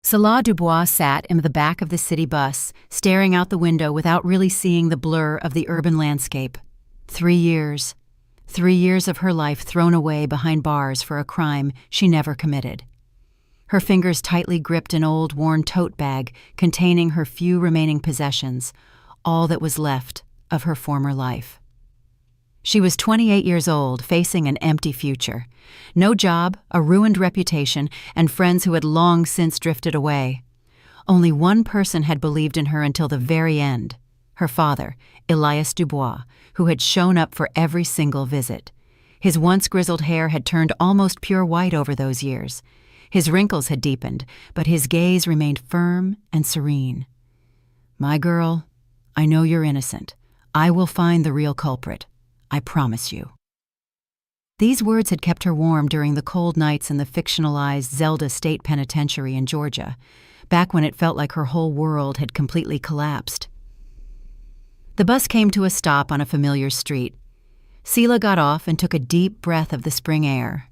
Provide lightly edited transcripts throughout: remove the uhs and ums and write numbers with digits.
Salah Dubois sat in the back of the city bus, staring out the window without really seeing the blur of the urban landscape. 3 years. 3 years of her life thrown away behind bars for a crime she never committed. Her fingers tightly gripped an old, worn tote bag containing her few remaining possessions, all that was left of her former life. She was 28 years old, facing an empty future. No job, a ruined reputation, and friends who had long since drifted away. Only one person had believed in her until the very end: her father, Elias Dubois, who had shown up for every single visit. His once grizzled hair had turned almost pure white over those years. His wrinkles had deepened, but his gaze remained firm and serene. "My girl, I know you're innocent. I will find the real culprit. I promise you." These words had kept her warm during the cold nights in the fictionalized Zelda State Penitentiary in Georgia, back when it felt like her whole world had completely collapsed. The bus came to a stop on a familiar street. Selah got off and took a deep breath of the spring air.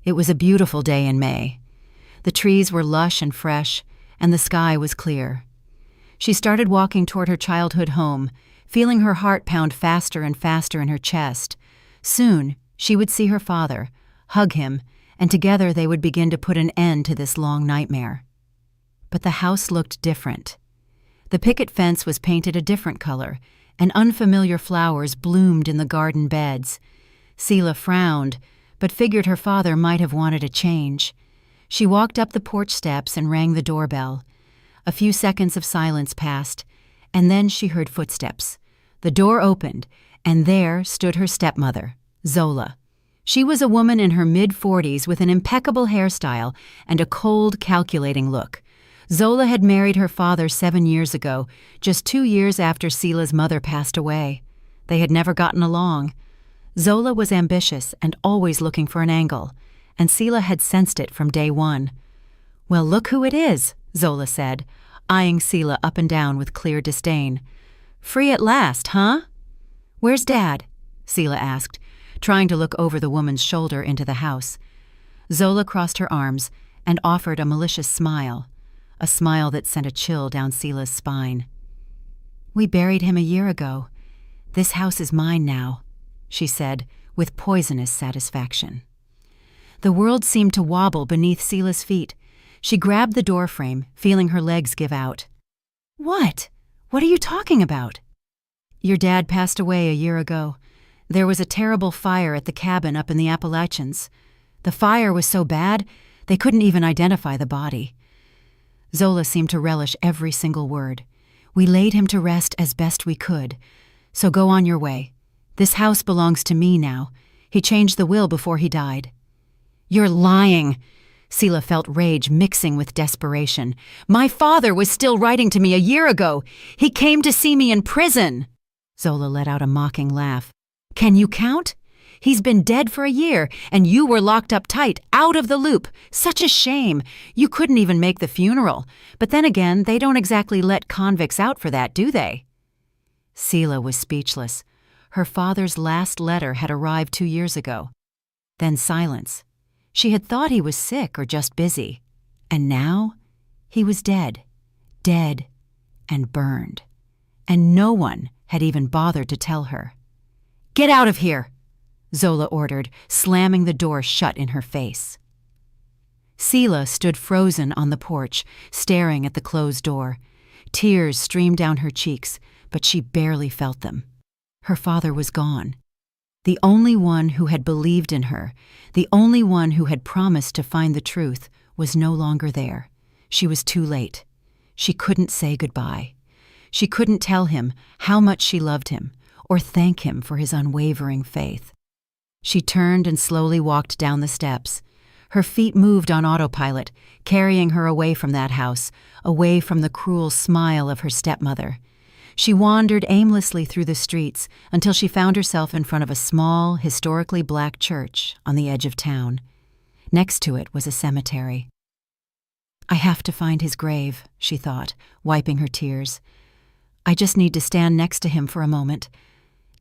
It was a beautiful day in May. The trees were lush and fresh, and the sky was clear. She started walking toward her childhood home, feeling her heart pound faster and faster in her chest. Soon, she would see her father, hug him, and together they would begin to put an end to this long nightmare. But the house looked different. The picket fence was painted a different color, and unfamiliar flowers bloomed in the garden beds. Selah frowned, but figured her father might have wanted a change. She walked up the porch steps and rang the doorbell. A few seconds of silence passed, and then she heard footsteps. The door opened, and there stood her stepmother, Zola. She was a woman in her mid-40s with an impeccable hairstyle and a cold, calculating look. Zola had married her father 7 years ago, just 2 years after Selah's mother passed away. They had never gotten along. Zola was ambitious and always looking for an angle, and Selah had sensed it from day one. "Well, look who it is," Zola said, eyeing Selah up and down with clear disdain. "Free at last, huh?" "Where's Dad?" Selah asked, trying to look over the woman's shoulder into the house. Zola crossed her arms and offered a malicious smile, a smile that sent a chill down Selah's spine. "We buried him a year ago. This house is mine now," she said, with poisonous satisfaction. The world seemed to wobble beneath Selah's feet. She grabbed the doorframe, feeling her legs give out. "What? What are you talking about?" "Your dad passed away a year ago. There was a terrible fire at the cabin up in the Appalachians. The fire was so bad, they couldn't even identify the body." Zola seemed to relish every single word. "We laid him to rest as best we could. So go on your way. This house belongs to me now. He changed the will before he died." "You're lying!" Selah felt rage mixing with desperation. "My father was still writing to me a year ago. He came to see me in prison." Zola let out a mocking laugh. "Can you count? He's been dead for a year, and you were locked up tight, out of the loop. Such a shame. You couldn't even make the funeral. But then again, they don't exactly let convicts out for that, do they?" Selah was speechless. Her father's last letter had arrived 2 years ago. Then silence. She had thought he was sick or just busy. And now, he was dead. Dead and burned. And no one had even bothered to tell her. "Get out of here!" Zola ordered, slamming the door shut in her face. Selah stood frozen on the porch, staring at the closed door. Tears streamed down her cheeks, but she barely felt them. Her father was gone. The only one who had believed in her, the only one who had promised to find the truth, was no longer there. She was too late. She couldn't say goodbye. She couldn't tell him how much she loved him, or thank him for his unwavering faith. She turned and slowly walked down the steps. Her feet moved on autopilot, carrying her away from that house, away from the cruel smile of her stepmother. She wandered aimlessly through the streets until she found herself in front of a small, historically black church on the edge of town. Next to it was a cemetery. "I have to find his grave," she thought, wiping her tears. "I just need to stand next to him for a moment.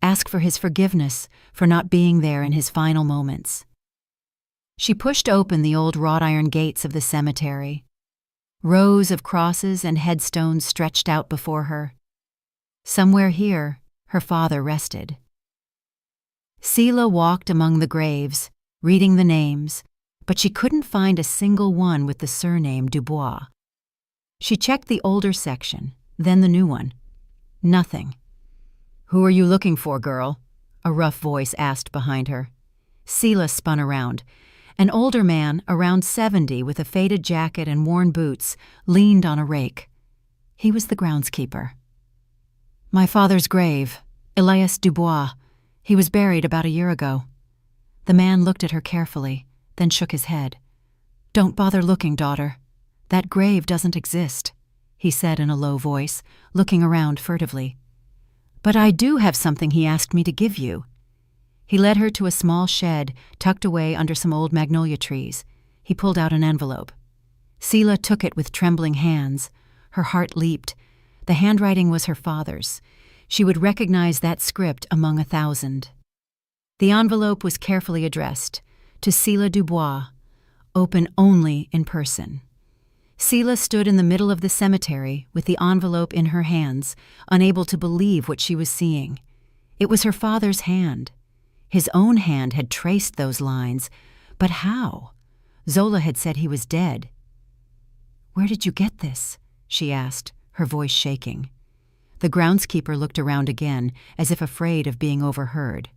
Ask for his forgiveness for not being there in his final moments." She pushed open the old wrought iron gates of the cemetery. Rows of crosses and headstones stretched out before her. Somewhere here, her father rested. Selah walked among the graves, reading the names, but she couldn't find a single one with the surname Dubois. She checked the older section, then the new one. Nothing. "Who are you looking for, girl?" a rough voice asked behind her. Selah spun around. An older man, around 70, with a faded jacket and worn boots, leaned on a rake. He was the groundskeeper. "My father's grave, Elias Dubois. He was buried about a year ago." The man looked at her carefully, then shook his head. "Don't bother looking, daughter. That grave doesn't exist," he said in a low voice, looking around furtively. "But I do have something he asked me to give you." He led her to a small shed tucked away under some old magnolia trees. He pulled out an envelope. Selah took it with trembling hands. Her heart leaped. The handwriting was her father's. She would recognize that script among 1,000. The envelope was carefully addressed, to Selah Dubois, open only in person. Selah stood in the middle of the cemetery with the envelope in her hands, unable to believe what she was seeing. It was her father's hand. His own hand had traced those lines, but how? Zola had said he was dead. "Where did you get this?" she asked, her voice shaking. The groundskeeper looked around again, as if afraid of being overheard.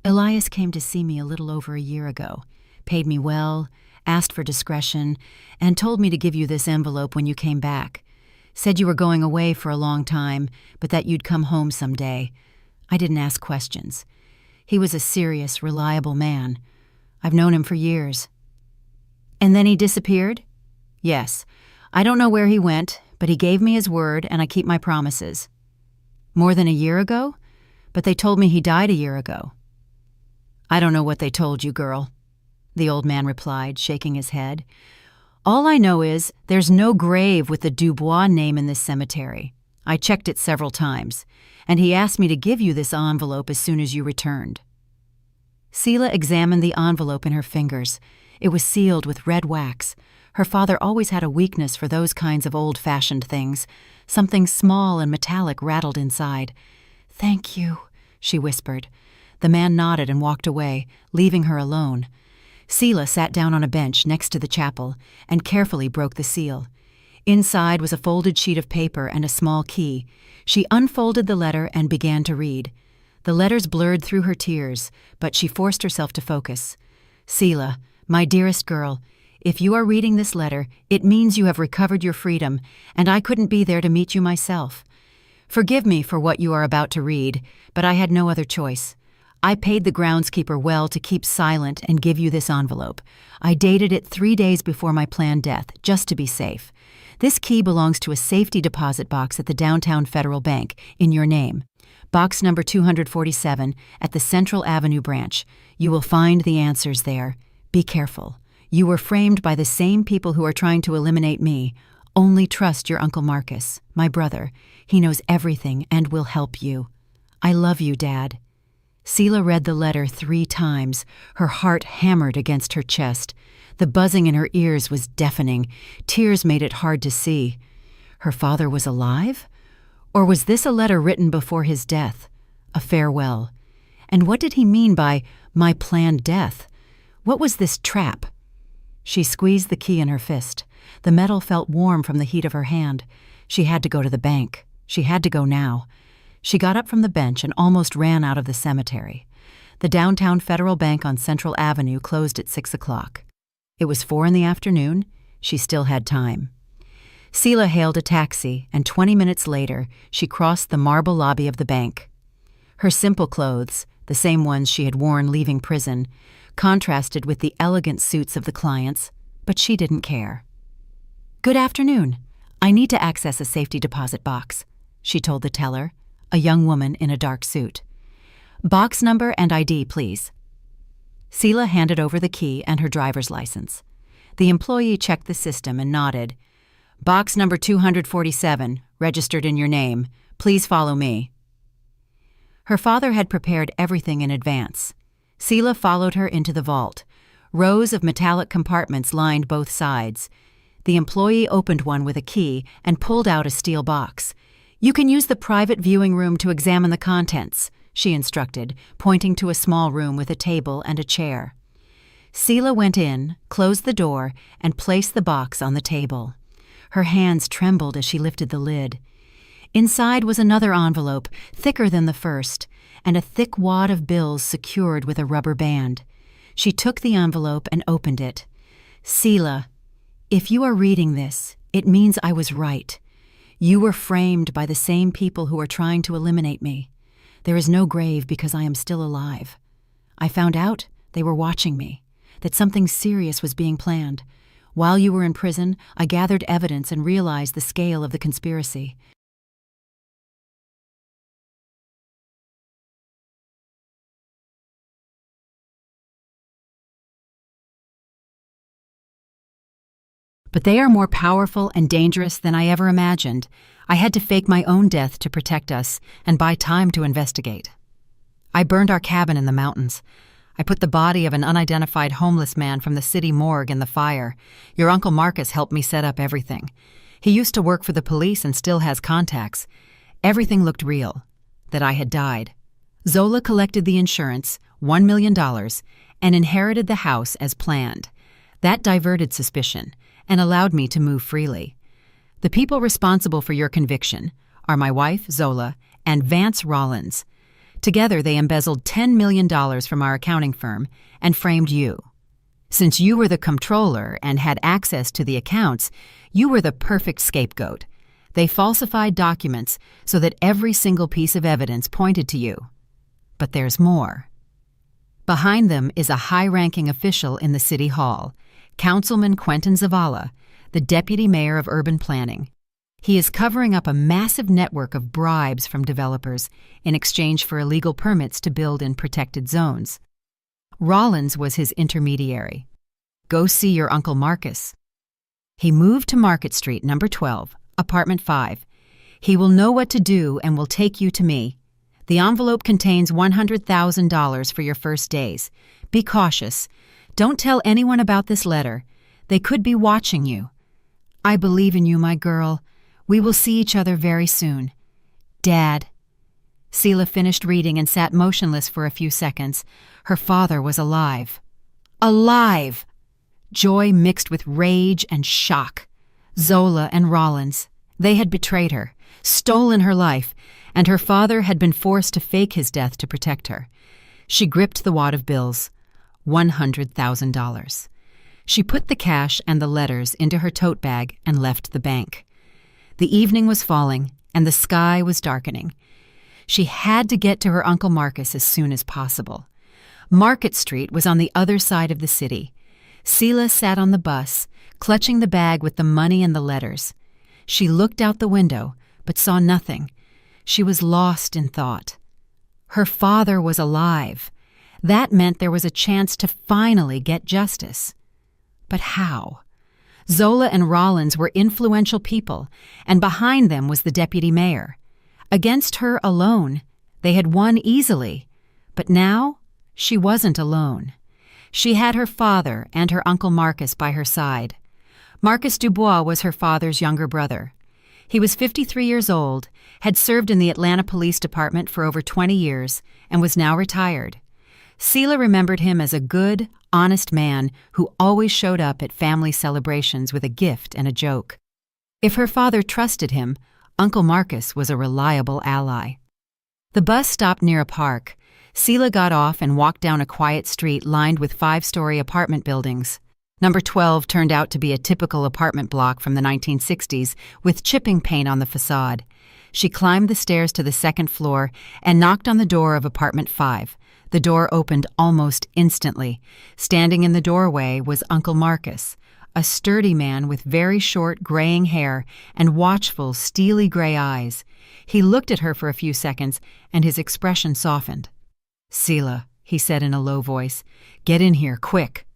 "Elias came to see me a little over a year ago, paid me well, asked for discretion, and told me to give you this envelope when you came back. Said you were going away for a long time, but that you'd come home someday. I didn't ask questions. He was a serious, reliable man. I've known him for years." "And then he disappeared?" "Yes. I don't know where he went, but he gave me his word, and I keep my promises." "More than a year ago? But they told me he died a year ago." "I don't know what they told you, girl," the old man replied, shaking his head. "All I know is there's no grave with the Dubois name in this cemetery. I checked it several times, and he asked me to give you this envelope as soon as you returned." Selah examined the envelope in her fingers. It was sealed with red wax. Her father always had a weakness for those kinds of old-fashioned things. Something small and metallic rattled inside. "Thank you," she whispered. The man nodded and walked away, leaving her alone. Selah sat down on a bench next to the chapel and carefully broke the seal. Inside was a folded sheet of paper and a small key. She unfolded the letter and began to read. The letters blurred through her tears, but she forced herself to focus. "Selah, my dearest girl, if you are reading this letter, it means you have recovered your freedom, and I couldn't be there to meet you myself. Forgive me for what you are about to read, but I had no other choice. I paid the groundskeeper well to keep silent and give you this envelope. I dated it 3 days before my planned death, just to be safe. This key belongs to a safety deposit box at the downtown Federal Bank, in your name. Box number 247 at the Central Avenue branch. You will find the answers there. Be careful. You were framed by the same people who are trying to eliminate me. Only trust your Uncle Marcus, my brother. He knows everything and will help you. I love you, Dad." Selah read the letter 3 times. Her heart hammered against her chest. The buzzing in her ears was deafening. Tears made it hard to see. Her father was alive? Or was this a letter written before his death? A farewell. And what did he mean by my planned death? What was this trap? She squeezed the key in her fist. The metal felt warm from the heat of her hand. She had to go to the bank. She had to go now. She got up from the bench and almost ran out of the cemetery. The downtown Federal Bank on Central Avenue closed at 6 o'clock. It was 4 in the afternoon. She still had time. Selah hailed a taxi, and 20 minutes later, she crossed the marble lobby of the bank. Her simple clothes, the same ones she had worn leaving prison, contrasted with the elegant suits of the clients, but she didn't care. "Good afternoon. I need to access a safety deposit box," she told the teller, a young woman in a dark suit. "Box number and ID, please." Selah handed over the key and her driver's license. The employee checked the system and nodded. "Box number 247, registered in your name. Please follow me." Her father had prepared everything in advance. Selah followed her into the vault. Rows of metallic compartments lined both sides. The employee opened one with a key and pulled out a steel box. "You can use the private viewing room to examine the contents," she instructed, pointing to a small room with a table and a chair. Sela went in, closed the door, and placed the box on the table. Her hands trembled as she lifted the lid. Inside was another envelope, thicker than the first, and a thick wad of bills secured with a rubber band. She took the envelope and opened it. "Sela, if you are reading this, it means I was right. You were framed by the same people who are trying to eliminate me. There is no grave because I am still alive. I found out they were watching me, that something serious was being planned. While you were in prison, I gathered evidence and realized the scale of the conspiracy. But they are more powerful and dangerous than I ever imagined. I had to fake my own death to protect us and buy time to investigate. I burned our cabin in the mountains. I put the body of an unidentified homeless man from the city morgue in the fire. Your Uncle Marcus helped me set up everything. He used to work for the police and still has contacts. Everything looked real, that I had died. Zola collected the insurance, $1 million, and inherited the house as planned. That diverted suspicion and allowed me to move freely. The people responsible for your conviction are my wife, Zola, and Vance Rollins. Together, they embezzled $10 million from our accounting firm and framed you. Since you were the comptroller and had access to the accounts, you were the perfect scapegoat. They falsified documents so that every single piece of evidence pointed to you. But there's more. Behind them is a high-ranking official in the city hall, Councilman Quentin Zavala, the deputy mayor of urban planning. He is covering up a massive network of bribes from developers in exchange for illegal permits to build in protected zones. Rollins was his intermediary. Go see your Uncle Marcus. He moved to Market Street, number 12, apartment 5. He will know what to do and will take you to me. The envelope contains $100,000 for your first days. Be cautious. Don't tell anyone about this letter. They could be watching you. I believe in you, my girl. We will see each other very soon. Dad." Sela finished reading and sat motionless for a few seconds. Her father was alive. Alive! Joy mixed with rage and shock. Zola and Rollins. They had betrayed her, stolen her life, and her father had been forced to fake his death to protect her. She gripped the wad of bills. $100,000. She put the cash and the letters into her tote bag and left the bank. The evening was falling, and the sky was darkening. She had to get to her Uncle Marcus as soon as possible. Market Street was on the other side of the city. Sela sat on the bus, clutching the bag with the money and the letters. She looked out the window, but saw nothing. She was lost in thought. Her father was alive. That meant there was a chance to finally get justice. But how? Zola and Rollins were influential people, and behind them was the deputy mayor. Against her alone, they had won easily. But now, she wasn't alone. She had her father and her Uncle Marcus by her side. Marcus Dubois was her father's younger brother. He was 53 years old, had served in the Atlanta Police Department for over 20 years, and was now retired. Sela remembered him as a good, honest man who always showed up at family celebrations with a gift and a joke. If her father trusted him, Uncle Marcus was a reliable ally. The bus stopped near a park. Sela got off and walked down a quiet street lined with 5-story apartment buildings. Number 12 turned out to be a typical apartment block from the 1960s with chipping paint on the facade. She climbed the stairs to the second floor and knocked on the door of apartment 5. The door opened almost instantly. Standing in the doorway was Uncle Marcus, a sturdy man with very short graying hair and watchful, steely gray eyes. He looked at her for a few seconds, and his expression softened. "Sela," he said in a low voice, "get in here, quick."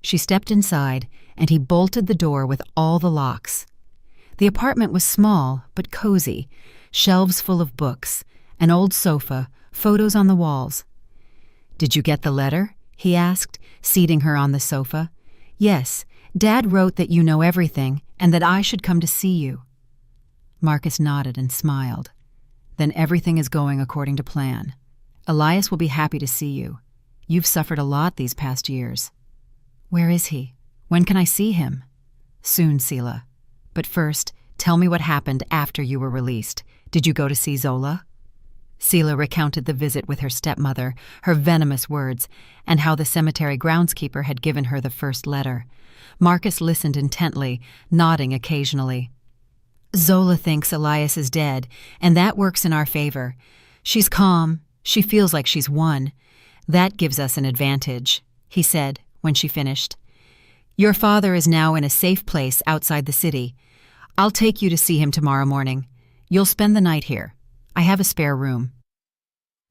She stepped inside, and he bolted the door with all the locks. The apartment was small but cozy, shelves full of books, an old sofa, photos on the walls. "Did you get the letter?" he asked, seating her on the sofa. "Yes, Dad wrote that you know everything and that I should come to see you." Marcus nodded and smiled. "Then everything is going according to plan. Elias will be happy to see you. You've suffered a lot these past years." "Where is he? When can I see him?" "Soon, Sela. But first, tell me what happened after you were released. Did you go to see Zola?" Sela recounted the visit with her stepmother, her venomous words, and how the cemetery groundskeeper had given her the first letter. Marcus listened intently, nodding occasionally. "Zola thinks Elias is dead, and that works in our favor. She's calm. She feels like she's won. That gives us an advantage," he said when she finished. "Your father is now in a safe place outside the city. I'll take you to see him tomorrow morning. You'll spend the night here. I have a spare room."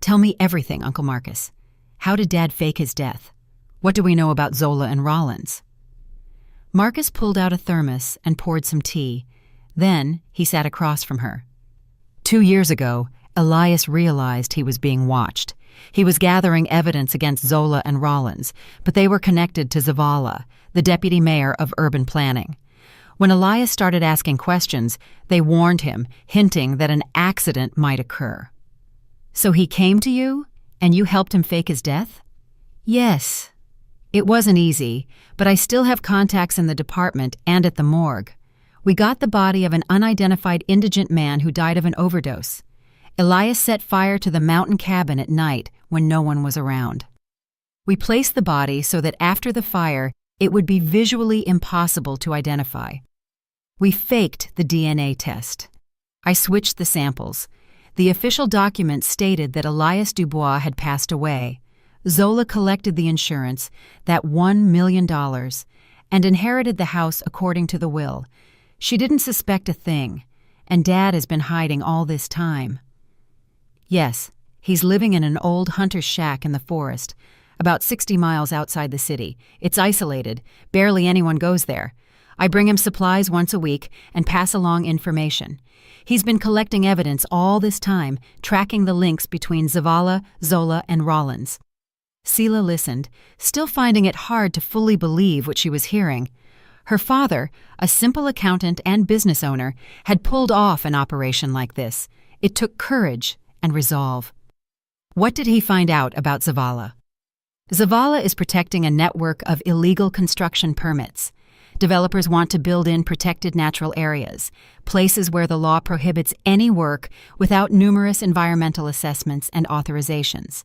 "Tell me everything, Uncle Marcus. How did Dad fake his death? What do we know about Zola and Rollins?" Marcus pulled out a thermos and poured some tea. Then he sat across from her. 2 years ago, Elias realized he was being watched. He was gathering evidence against Zola and Rollins, but they were connected to Zavala, the deputy mayor of urban planning. When Elias started asking questions, they warned him, hinting that an accident might occur. "So he came to you, and you helped him fake his death?" "Yes. It wasn't easy, but I still have contacts in the department and at the morgue. We got the body of an unidentified indigent man who died of an overdose. Elias set fire to the mountain cabin at night when no one was around. We placed the body so that after the fire, it would be visually impossible to identify. We faked the DNA test. I switched the samples. The official document stated that Elias Dubois had passed away. Zola collected the insurance, that $1 million, and inherited the house according to the will. She didn't suspect a thing, and Dad has been hiding all this time." "Yes, he's living in an old hunter's shack in the forest, about 60 miles outside the city. It's isolated. Barely anyone goes there. I bring him supplies once a week and pass along information. He's been collecting evidence all this time, tracking the links between Zavala, Zola, and Rollins." Sela listened, still finding it hard to fully believe what she was hearing. Her father, a simple accountant and business owner, had pulled off an operation like this. It took courage and resolve. What did he find out about Zavala? Zavala is protecting a network of illegal construction permits. Developers want to build in protected natural areas, places where the law prohibits any work without numerous environmental assessments and authorizations.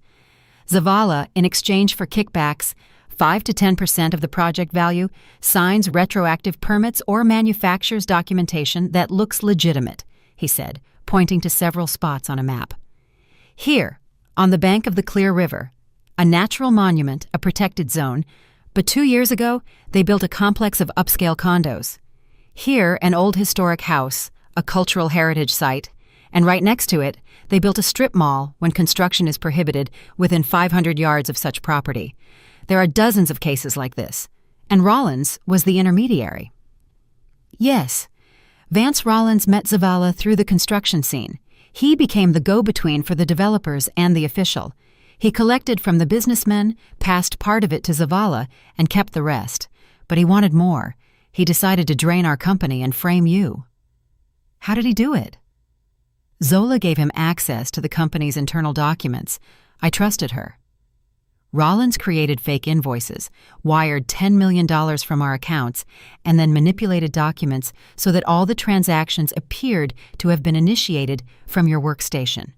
Zavala, in exchange for kickbacks, 5 to 10% of the project value, signs retroactive permits or manufactures documentation that looks legitimate, he said, pointing to several spots on a map. "Here, on the bank of the Clear River, a natural monument, a protected zone, but 2 years ago, they built a complex of upscale condos. Here, an old historic house, a cultural heritage site, and right next to it, they built a strip mall when construction is prohibited within 500 yards of such property. There are dozens of cases like this, and Rollins was the intermediary." "Yes, Vance Rollins met Zavala through the construction scene. He became the go-between for the developers and the official. He collected from the businessmen, passed part of it to Zavala, and kept the rest. But he wanted more. He decided to drain our company and frame you." "How did he do it?" "Zola gave him access to the company's internal documents. I trusted her." Rollins created fake invoices, wired $10 million from our accounts, and then manipulated documents so that all the transactions appeared to have been initiated from your workstation.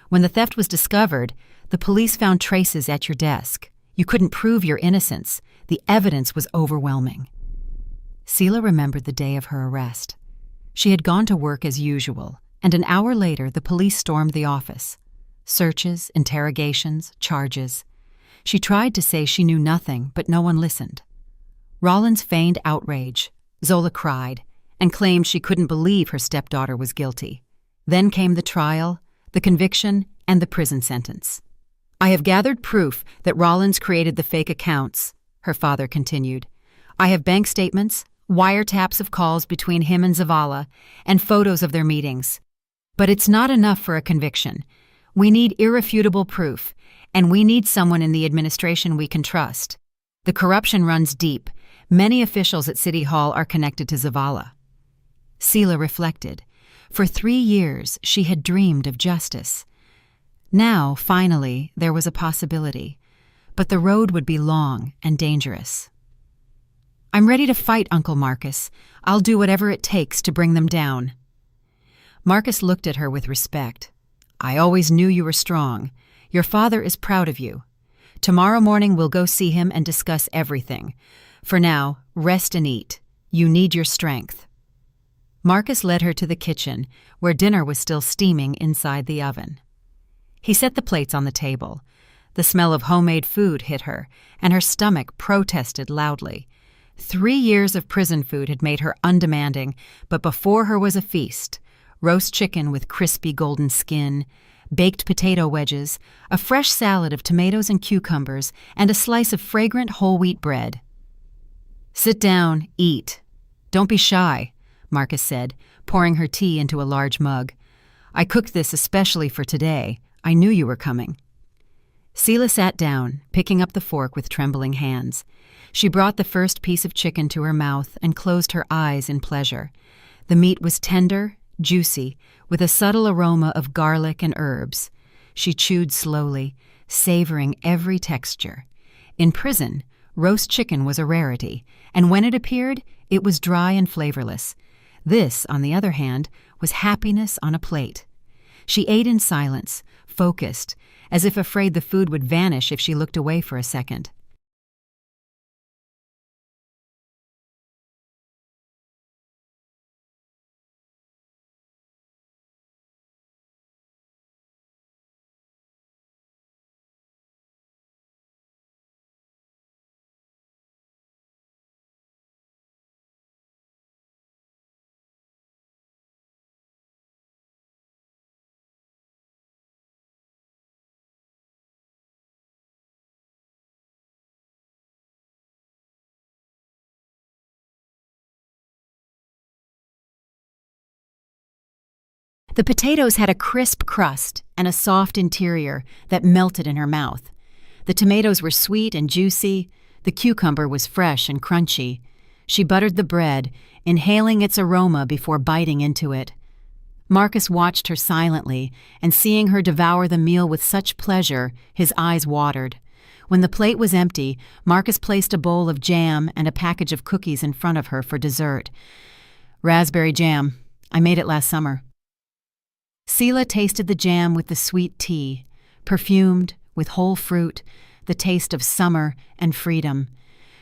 When the theft was discovered, the police found traces at your desk. You couldn't prove your innocence. The evidence was overwhelming. Sela remembered the day of her arrest. She had gone to work as usual, and an hour later the police stormed the office. Searches, interrogations, charges. She tried to say she knew nothing, but no one listened. Rollins feigned outrage. Zola cried and claimed she couldn't believe her stepdaughter was guilty. Then came the trial, the conviction, and the prison sentence. "I have gathered proof that Rollins created the fake accounts," her father continued. "I have bank statements, wiretaps of calls between him and Zavala, and photos of their meetings. But it's not enough for a conviction. We need irrefutable proof, and we need someone in the administration we can trust. The corruption runs deep. Many officials at City Hall are connected to Zavala. Sela reflected. For 3 years, she had dreamed of justice. Now, finally, there was a possibility. But the road would be long and dangerous. "I'm ready to fight, Uncle Marcus. I'll do whatever it takes to bring them down." Marcus looked at her with respect. "I always knew you were strong. Your father is proud of you. Tomorrow morning we'll go see him and discuss everything. For now, rest and eat. You need your strength." Marcus led her to the kitchen, where dinner was still steaming inside the oven. He set the plates on the table. The smell of homemade food hit her, and her stomach protested loudly. 3 years of prison food had made her undemanding, but before her was a feast. Roast chicken with crispy golden skin, baked potato wedges, a fresh salad of tomatoes and cucumbers, and a slice of fragrant whole wheat bread. "Sit down, eat. Don't be shy," Marcus said, pouring her tea into a large mug. "I cooked this especially for today. I knew you were coming." Sela sat down, picking up the fork with trembling hands. She brought the first piece of chicken to her mouth and closed her eyes in pleasure. The meat was tender, juicy, with a subtle aroma of garlic and herbs. She chewed slowly, savoring every texture. In prison, roast chicken was a rarity, and when it appeared, it was dry and flavorless. This, on the other hand, was happiness on a plate. She ate in silence, focused, as if afraid the food would vanish if she looked away for a second. The potatoes had a crisp crust and a soft interior that melted in her mouth. The tomatoes were sweet and juicy. The cucumber was fresh and crunchy. She buttered the bread, inhaling its aroma before biting into it. Marcus watched her silently, and seeing her devour the meal with such pleasure, his eyes watered. When the plate was empty, Marcus placed a bowl of jam and a package of cookies in front of her for dessert. "Raspberry jam. I made it last summer." Sela tasted the jam with the sweet tea, perfumed, with whole fruit, the taste of summer and freedom.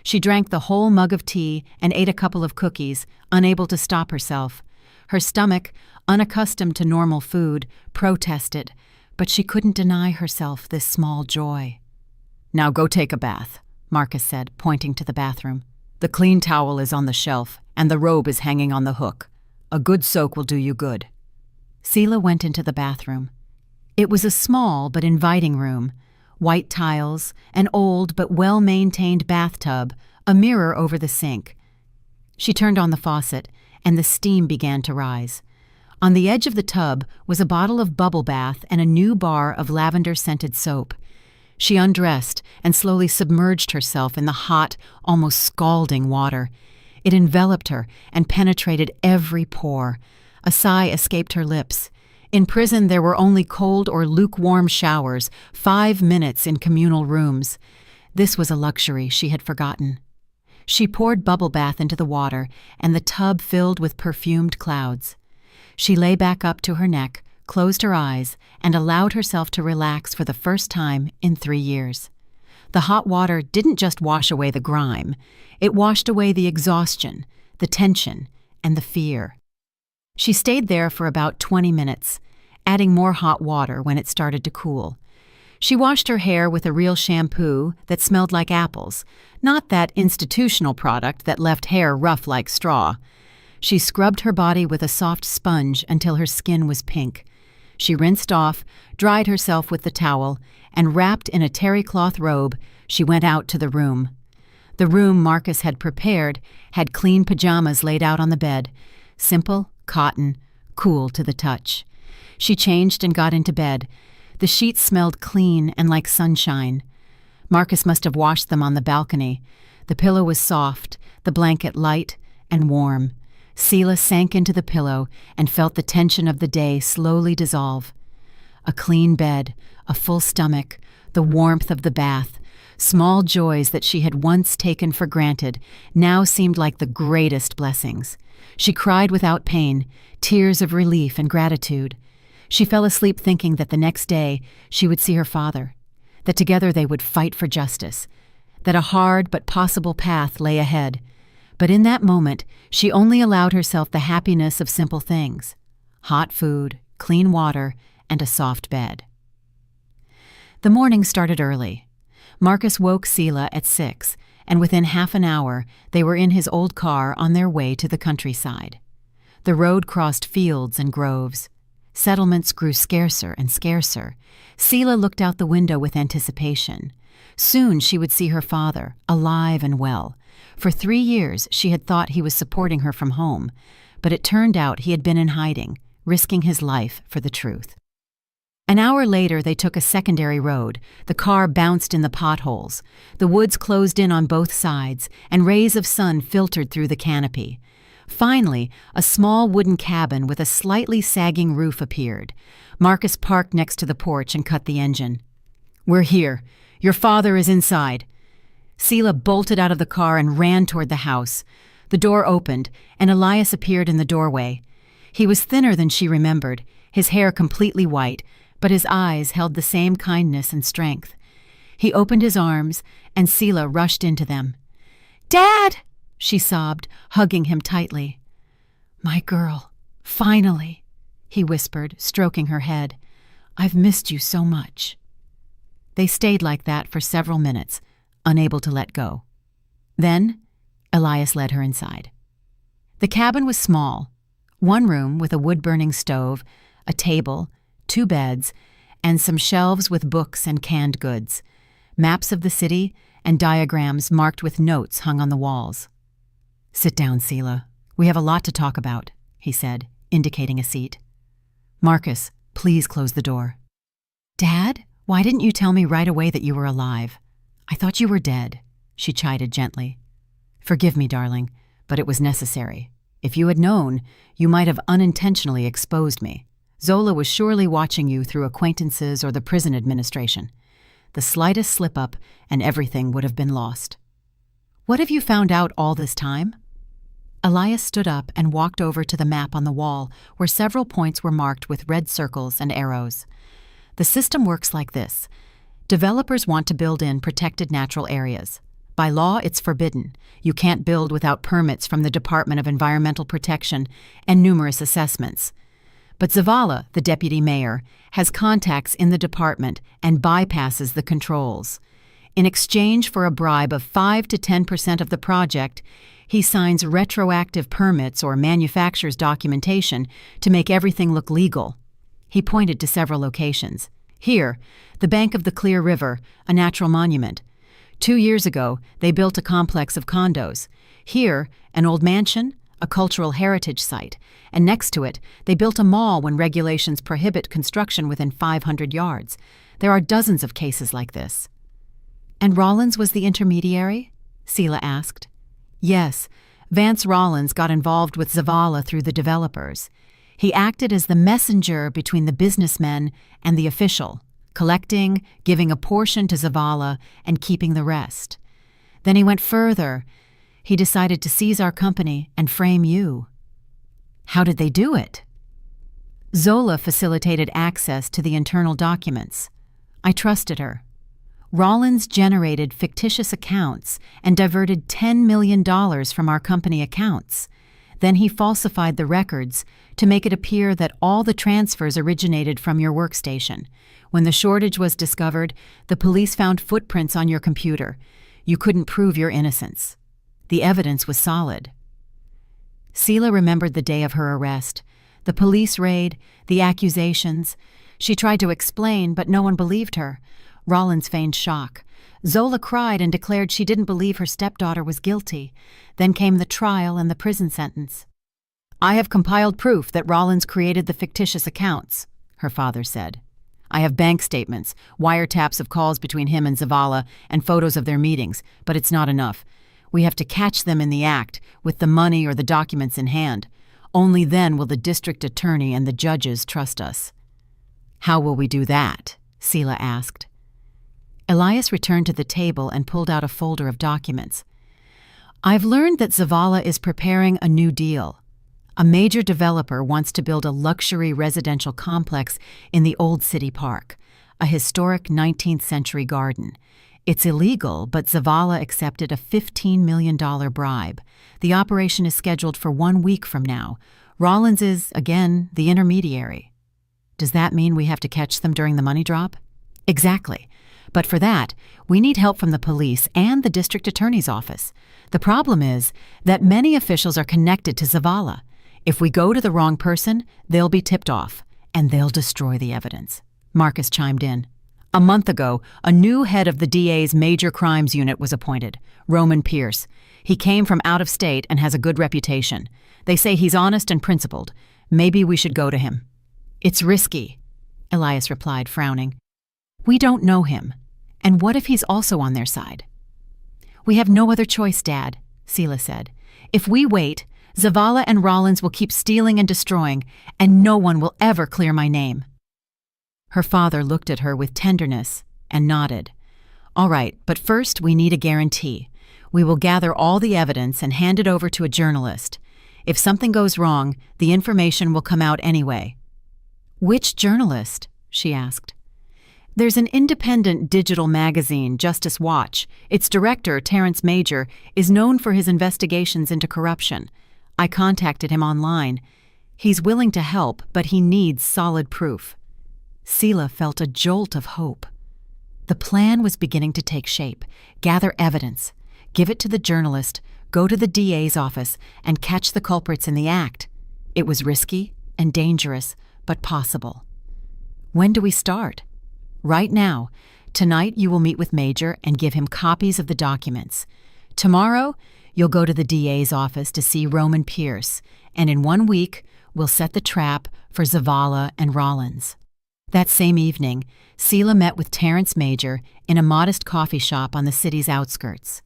She drank the whole mug of tea and ate a couple of cookies, unable to stop herself. Her stomach, unaccustomed to normal food, protested, but she couldn't deny herself this small joy. "Now go take a bath," Marcus said, pointing to the bathroom. "The clean towel is on the shelf, and the robe is hanging on the hook. A good soak will do you good." Sela went into the bathroom. It was a small but inviting room. White tiles, an old but well-maintained bathtub, a mirror over the sink. She turned on the faucet, and the steam began to rise. On the edge of the tub was a bottle of bubble bath and a new bar of lavender-scented soap. She undressed and slowly submerged herself in the hot, almost scalding water. It enveloped her and penetrated every pore. A sigh escaped her lips. In prison there were only cold or lukewarm showers, 5 minutes in communal rooms. This was a luxury she had forgotten. She poured bubble bath into the water, and the tub filled with perfumed clouds. She lay back up to her neck, closed her eyes, and allowed herself to relax for the first time in 3 years. The hot water didn't just wash away the grime. It washed away the exhaustion, the tension, and the fear. She stayed there for about 20 minutes, adding more hot water when it started to cool. She washed her hair with a real shampoo that smelled like apples, not that institutional product that left hair rough like straw. She scrubbed her body with a soft sponge until her skin was pink. She rinsed off, dried herself with the towel, and wrapped in a terry cloth robe, she went out to the room. The room Marcus had prepared had clean pajamas laid out on the bed, simple, cotton, cool to the touch. She changed and got into bed. The sheets smelled clean and like sunshine. Marcus must have washed them on the balcony. The pillow was soft, the blanket light and warm. Seela sank into the pillow and felt the tension of the day slowly dissolve. A clean bed, a full stomach, the warmth of the bath, small joys that she had once taken for granted now seemed like the greatest blessings. She cried without pain, tears of relief and gratitude. She fell asleep thinking that the next day she would see her father, that together they would fight for justice, that a hard but possible path lay ahead. But in that moment, she only allowed herself the happiness of simple things: hot food, clean water, and a soft bed. The morning started early. Marcus woke Seela at 6, and within half an hour they were in his old car on their way to the countryside. The road crossed fields and groves. Settlements grew scarcer and scarcer. Seela looked out the window with anticipation. Soon she would see her father, alive and well. For 3 years she had thought he was supporting her from home, but it turned out he had been in hiding, risking his life for the truth. An hour later they took a secondary road. The car bounced in the potholes. The woods closed in on both sides, and rays of sun filtered through the canopy. Finally, a small wooden cabin with a slightly sagging roof appeared. Marcus parked next to the porch and cut the engine. "We're here. Your father is inside." Seela bolted out of the car and ran toward the house. The door opened, and Elias appeared in the doorway. He was thinner than she remembered, his hair completely white, but his eyes held the same kindness and strength. He opened his arms, and Seela rushed into them. "Dad!" she sobbed, hugging him tightly. "My girl, finally," he whispered, stroking her head. "I've missed you so much." They stayed like that for several minutes, unable to let go. Then, Elias led her inside. The cabin was small. One room with a wood-burning stove, a table, 2 beds, and some shelves with books and canned goods, maps of the city, and diagrams marked with notes hung on the walls. "Sit down, Seela. We have a lot to talk about," he said, indicating a seat. "Marcus, please close the door." "Dad, why didn't you tell me right away that you were alive? I thought you were dead," she chided gently. "Forgive me, darling, but it was necessary. If you had known, you might have unintentionally exposed me. Zola was surely watching you through acquaintances or the prison administration. The slightest slip-up, and everything would have been lost." "What have you found out all this time?" Elias stood up and walked over to the map on the wall, where several points were marked with red circles and arrows. "The system works like this. Developers want to build in protected natural areas. By law, it's forbidden. You can't build without permits from the Department of Environmental Protection and numerous assessments. But Zavala, the deputy mayor, has contacts in the department and bypasses the controls. In exchange for a bribe of 5 to 10% of the project, he signs retroactive permits or manufactures documentation to make everything look legal." He pointed to several locations. "Here, the bank of the Clear River, a natural monument. 2 years ago, they built a complex of condos. Here, an old mansion, a cultural heritage site, and next to it, they built a mall when regulations prohibit construction within 500 yards. There are dozens of cases like this." "And Rollins was the intermediary?" Seela asked. "Yes, Vance Rollins got involved with Zavala through the developers. He acted as the messenger between the businessmen and the official, collecting, giving a portion to Zavala, and keeping the rest. Then he went further. He decided to seize our company and frame you." "How did they do it?" "Zola facilitated access to the internal documents. I trusted her. Rollins generated fictitious accounts and diverted $10 million from our company accounts. Then he falsified the records to make it appear that all the transfers originated from your workstation. When the shortage was discovered, the police found footprints on your computer. You couldn't prove your innocence. The evidence was solid." Seela remembered the day of her arrest, the police raid, the accusations. She tried to explain, but no one believed her. Rollins feigned shock. Zola cried and declared she didn't believe her stepdaughter was guilty. Then came the trial and the prison sentence. "I have compiled proof that Rollins created the fictitious accounts," her father said. "I have bank statements, wiretaps of calls between him and Zavala, and photos of their meetings, but it's not enough. We have to catch them in the act, with the money or the documents in hand. Only then will the district attorney and the judges trust us." "How will we do that?" Sela asked. Elias returned to the table and pulled out a folder of documents. "I've learned that Zavala is preparing a new deal. A major developer wants to build a luxury residential complex in the Old City Park, a historic 19th century garden. It's illegal, but Zavala accepted a $15 million bribe. The operation is scheduled for 1 week from now. Rollins is, again, the intermediary." "Does that mean we have to catch them during the money drop?" "Exactly. But for that, we need help from the police and the district attorney's office. The problem is that many officials are connected to Zavala. If we go to the wrong person, they'll be tipped off, and they'll destroy the evidence." Marcus chimed in. "A month ago, a new head of the DA's Major Crimes Unit was appointed, Roman Pierce. He came from out of state and has a good reputation. They say he's honest and principled. Maybe we should go to him." "It's risky," Elias replied, frowning. "We don't know him. And what if he's also on their side?" "We have no other choice, Dad," Sela said. "If we wait, Zavala and Rollins will keep stealing and destroying, and no one will ever clear my name." Her father looked at her with tenderness and nodded. "All right, but first we need a guarantee. We will gather all the evidence and hand it over to a journalist. If something goes wrong, the information will come out anyway." "Which journalist?" she asked. "There's an independent digital magazine, Justice Watch. Its director, Terrence Major, is known for his investigations into corruption. I contacted him online. He's willing to help, but he needs solid proof." Sela felt a jolt of hope. The plan was beginning to take shape. Gather evidence, give it to the journalist, go to the DA's office, and catch the culprits in the act. It was risky and dangerous, but possible. "When do we start?" "Right now. Tonight you will meet with Major and give him copies of the documents. Tomorrow you'll go to the DA's office to see Roman Pierce, and in 1 week we'll set the trap for Zavala and Rollins." That same evening, Sela met with Terrence Major in a modest coffee shop on the city's outskirts.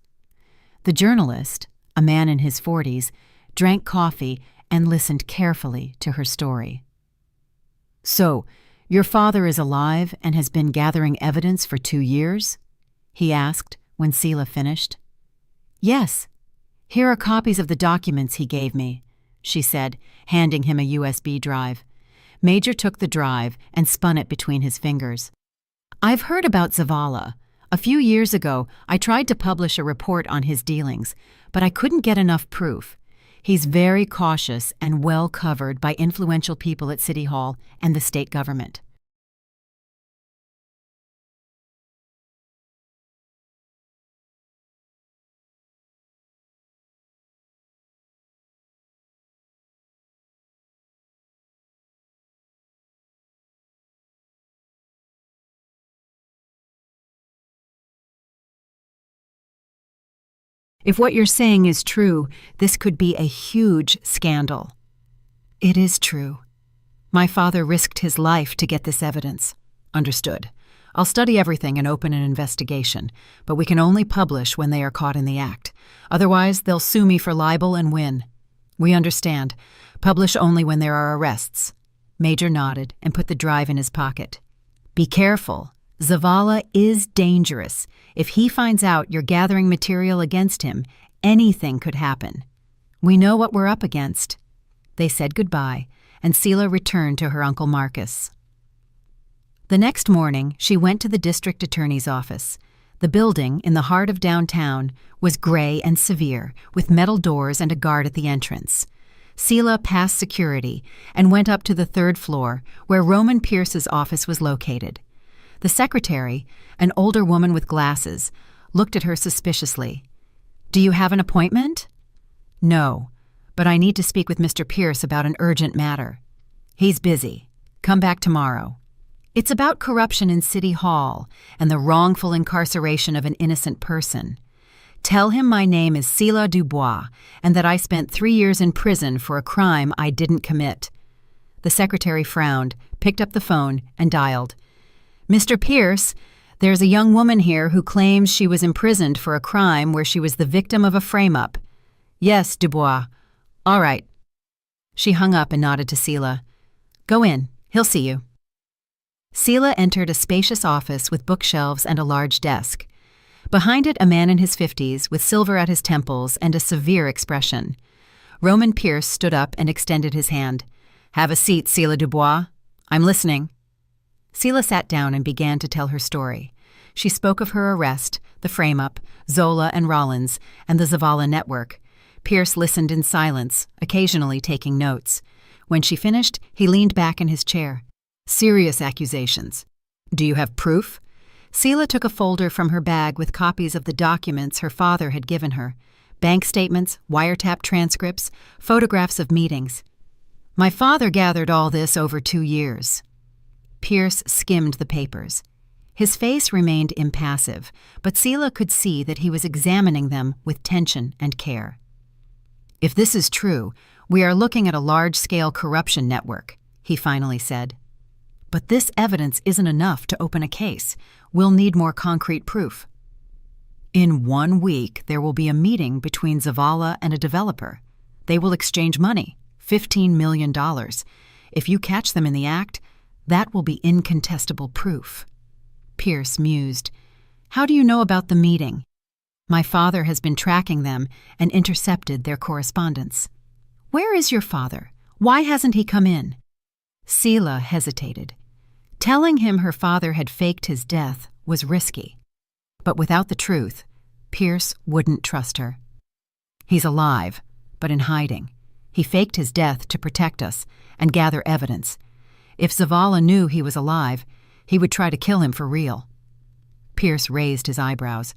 The journalist, a man in his 40s, drank coffee and listened carefully to her story. "So, your father is alive and has been gathering evidence for 2 years?" he asked when Sela finished. "Yes. Here are copies of the documents he gave me," she said, handing him a USB drive. Major took the drive and spun it between his fingers. "I've heard about Zavala. A few years ago, I tried to publish a report on his dealings, but I couldn't get enough proof. He's very cautious and well covered by influential people at City Hall and the state government." "If what you're saying is true, this could be a huge scandal." "It is true. My father risked his life to get this evidence." "Understood. I'll study everything and open an investigation, but we can only publish when they are caught in the act. Otherwise, they'll sue me for libel and win." "We understand. Publish only when there are arrests." Major nodded and put the drive in his pocket. "Be careful. Zavala is dangerous. If he finds out you're gathering material against him, anything could happen." "We know what we're up against." They said goodbye, and Sela returned to her Uncle Marcus. The next morning, she went to the district attorney's office. The building, in the heart of downtown, was gray and severe, with metal doors and a guard at the entrance. Sela passed security and went up to the 3rd floor, where Roman Pierce's office was located. The secretary, an older woman with glasses, looked at her suspiciously. "Do you have an appointment?" "No, but I need to speak with Mr. Pierce about an urgent matter." "He's busy. Come back tomorrow." "It's about corruption in City Hall and the wrongful incarceration of an innocent person. Tell him my name is Sela Dubois and that I spent 3 years in prison for a crime I didn't commit." The secretary frowned, picked up the phone, and dialed. "Mr. Pierce, There's a young woman here who claims she was imprisoned for a crime where she was the victim of a frame-up. Yes, Dubois. All right. She hung up and nodded to Selah. Go in. He'll see you. Selah entered a spacious office with bookshelves and a large desk. Behind it, a man in his 50s with silver at his temples and a severe expression. Roman Pierce stood up and extended his hand. Have a seat, Selah Dubois. I'm listening. Selah sat down and began to tell her story. She spoke of her arrest, the frame-up, Zola and Rollins, and the Zavala network. Pierce listened in silence, occasionally taking notes. When she finished, he leaned back in his chair. Serious accusations. Do you have proof? Selah took a folder from her bag with copies of the documents her father had given her. Bank statements, wiretap transcripts, photographs of meetings. My father gathered all this over 2 years. Pierce skimmed the papers. His face remained impassive, but Selah could see that he was examining them with tension and care. If this is true, we are looking at a large-scale corruption network, he finally said. But this evidence isn't enough to open a case. We'll need more concrete proof. In 1 week, there will be a meeting between Zavala and a developer. They will exchange money, $15 million. If you catch them in the act, that will be incontestable proof. Pierce mused. How do you know about the meeting? My father has been tracking them and intercepted their correspondence. Where is your father? Why hasn't he come in? Selah hesitated. Telling him her father had faked his death was risky. But without the truth, Pierce wouldn't trust her. He's alive, but in hiding. He faked his death to protect us and gather evidence. If Zavala knew he was alive, he would try to kill him for real. Pierce raised his eyebrows.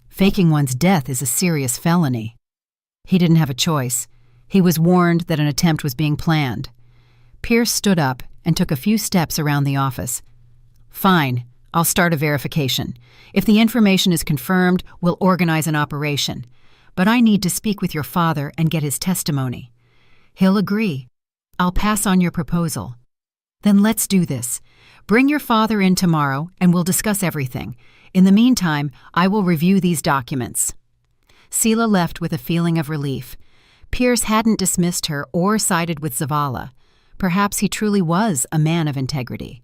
Faking one's death is a serious felony. He didn't have a choice. He was warned that an attempt was being planned. Pierce stood up and took a few steps around the office. Fine, I'll start a verification. If the information is confirmed, we'll organize an operation. But I need to speak with your father and get his testimony. He'll agree. I'll pass on your proposal. Then let's do this. Bring your father in tomorrow and we'll discuss everything. In the meantime, I will review these documents. Selah left with a feeling of relief. Pierce hadn't dismissed her or sided with Zavala. Perhaps he truly was a man of integrity.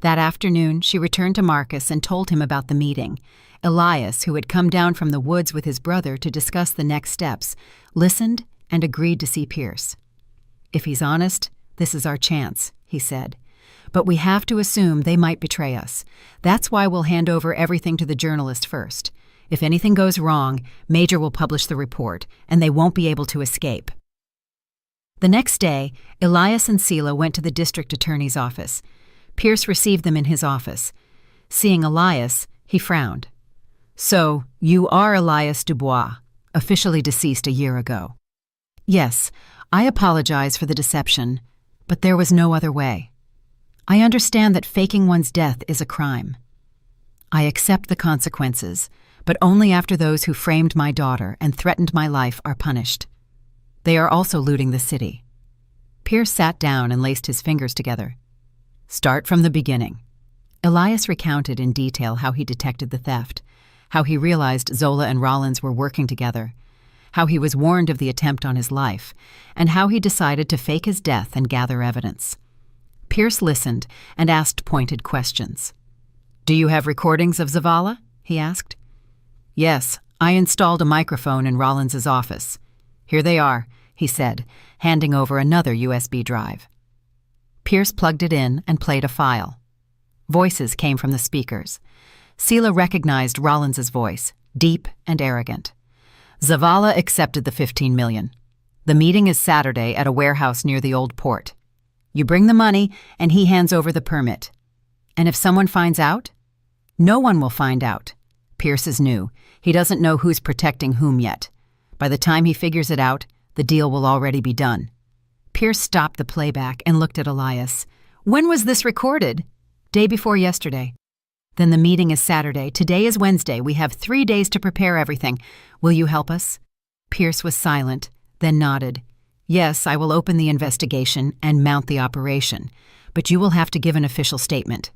That afternoon, she returned to Marcus and told him about the meeting. Elias, who had come down from the woods with his brother to discuss the next steps, listened and agreed to see Pierce. If he's honest, this is our chance, he said. But we have to assume they might betray us. That's why we'll hand over everything to the journalist first. If anything goes wrong, Major will publish the report, and they won't be able to escape. The next day, Elias and Selah went to the district attorney's office. Pierce received them in his office. Seeing Elias, he frowned. So, you are Elias Dubois, officially deceased a year ago. Yes, I apologize for the deception, but there was no other way. I understand that faking one's death is a crime. I accept the consequences, but only after those who framed my daughter and threatened my life are punished. They are also looting the city. Pierce sat down and laced his fingers together. Start from the beginning. Elias recounted in detail how he detected the theft, how he realized Zola and Rollins were working together, how he was warned of the attempt on his life, and how he decided to fake his death and gather evidence. Pierce listened and asked pointed questions. Do you have recordings of Zavala? He asked. Yes, I installed a microphone in Rollins's office. Here they are, he said, handing over another USB drive. Pierce plugged it in and played a file. Voices came from the speakers. Selah recognized Rollins's voice, deep and arrogant. Zavala accepted the $15 million. The meeting is Saturday at a warehouse near the old port. You bring the money, and he hands over the permit. And if someone finds out? No one will find out. Pierce is new. He doesn't know who's protecting whom yet. By the time he figures it out, the deal will already be done. Pierce stopped the playback and looked at Elias. When was this recorded? Day before yesterday. Then the meeting is Saturday. Today is Wednesday. We have 3 days to prepare everything. Will you help us? Pierce was silent, then nodded. Yes, I will open the investigation and mount the operation, but you will have to give an official statement.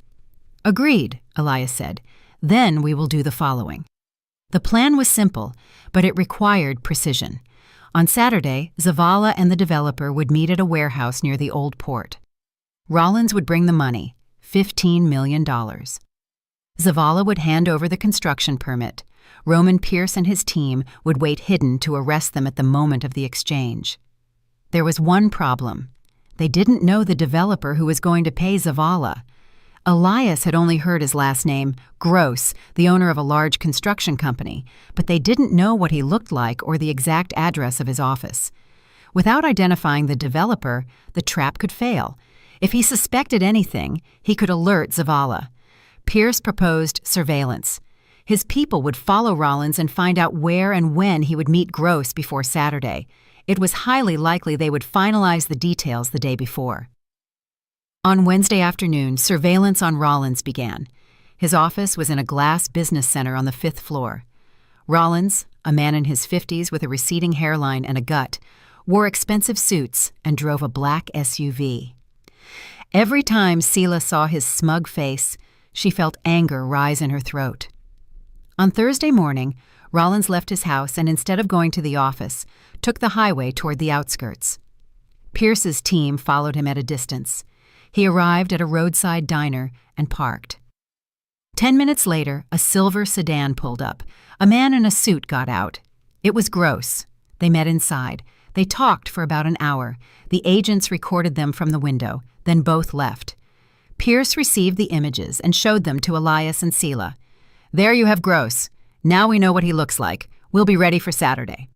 Agreed, Elias said. Then we will do the following. The plan was simple, but it required precision. On Saturday, Zavala and the developer would meet at a warehouse near the old port. Rollins would bring the money, $15 million. Zavala would hand over the construction permit. Roman Pierce and his team would wait hidden to arrest them at the moment of the exchange. There was one problem. They didn't know the developer who was going to pay Zavala. Elias had only heard his last name, Gross, the owner of a large construction company, but they didn't know what he looked like or the exact address of his office. Without identifying the developer, the trap could fail. If he suspected anything, he could alert Zavala. Pierce proposed surveillance. His people would follow Rollins and find out where and when he would meet Gross before Saturday. It was highly likely they would finalize the details the day before. On Wednesday afternoon, surveillance on Rollins began. His office was in a glass business center on the 5th floor. Rollins, a man in his 50s with a receding hairline and a gut, wore expensive suits and drove a black SUV. Every time Sela saw his smug face, she felt anger rise in her throat. On Thursday morning, Rollins left his house and instead of going to the office, took the highway toward the outskirts. Pierce's team followed him at a distance. He arrived at a roadside diner and parked. 10 minutes later, a silver sedan pulled up. A man in a suit got out. It was Gross. They met inside. They talked for about an hour. The agents recorded them from the window, then both left. Pierce received the images and showed them to Elias and Sela. There you have Gross. Now we know what he looks like. We'll be ready for Saturday.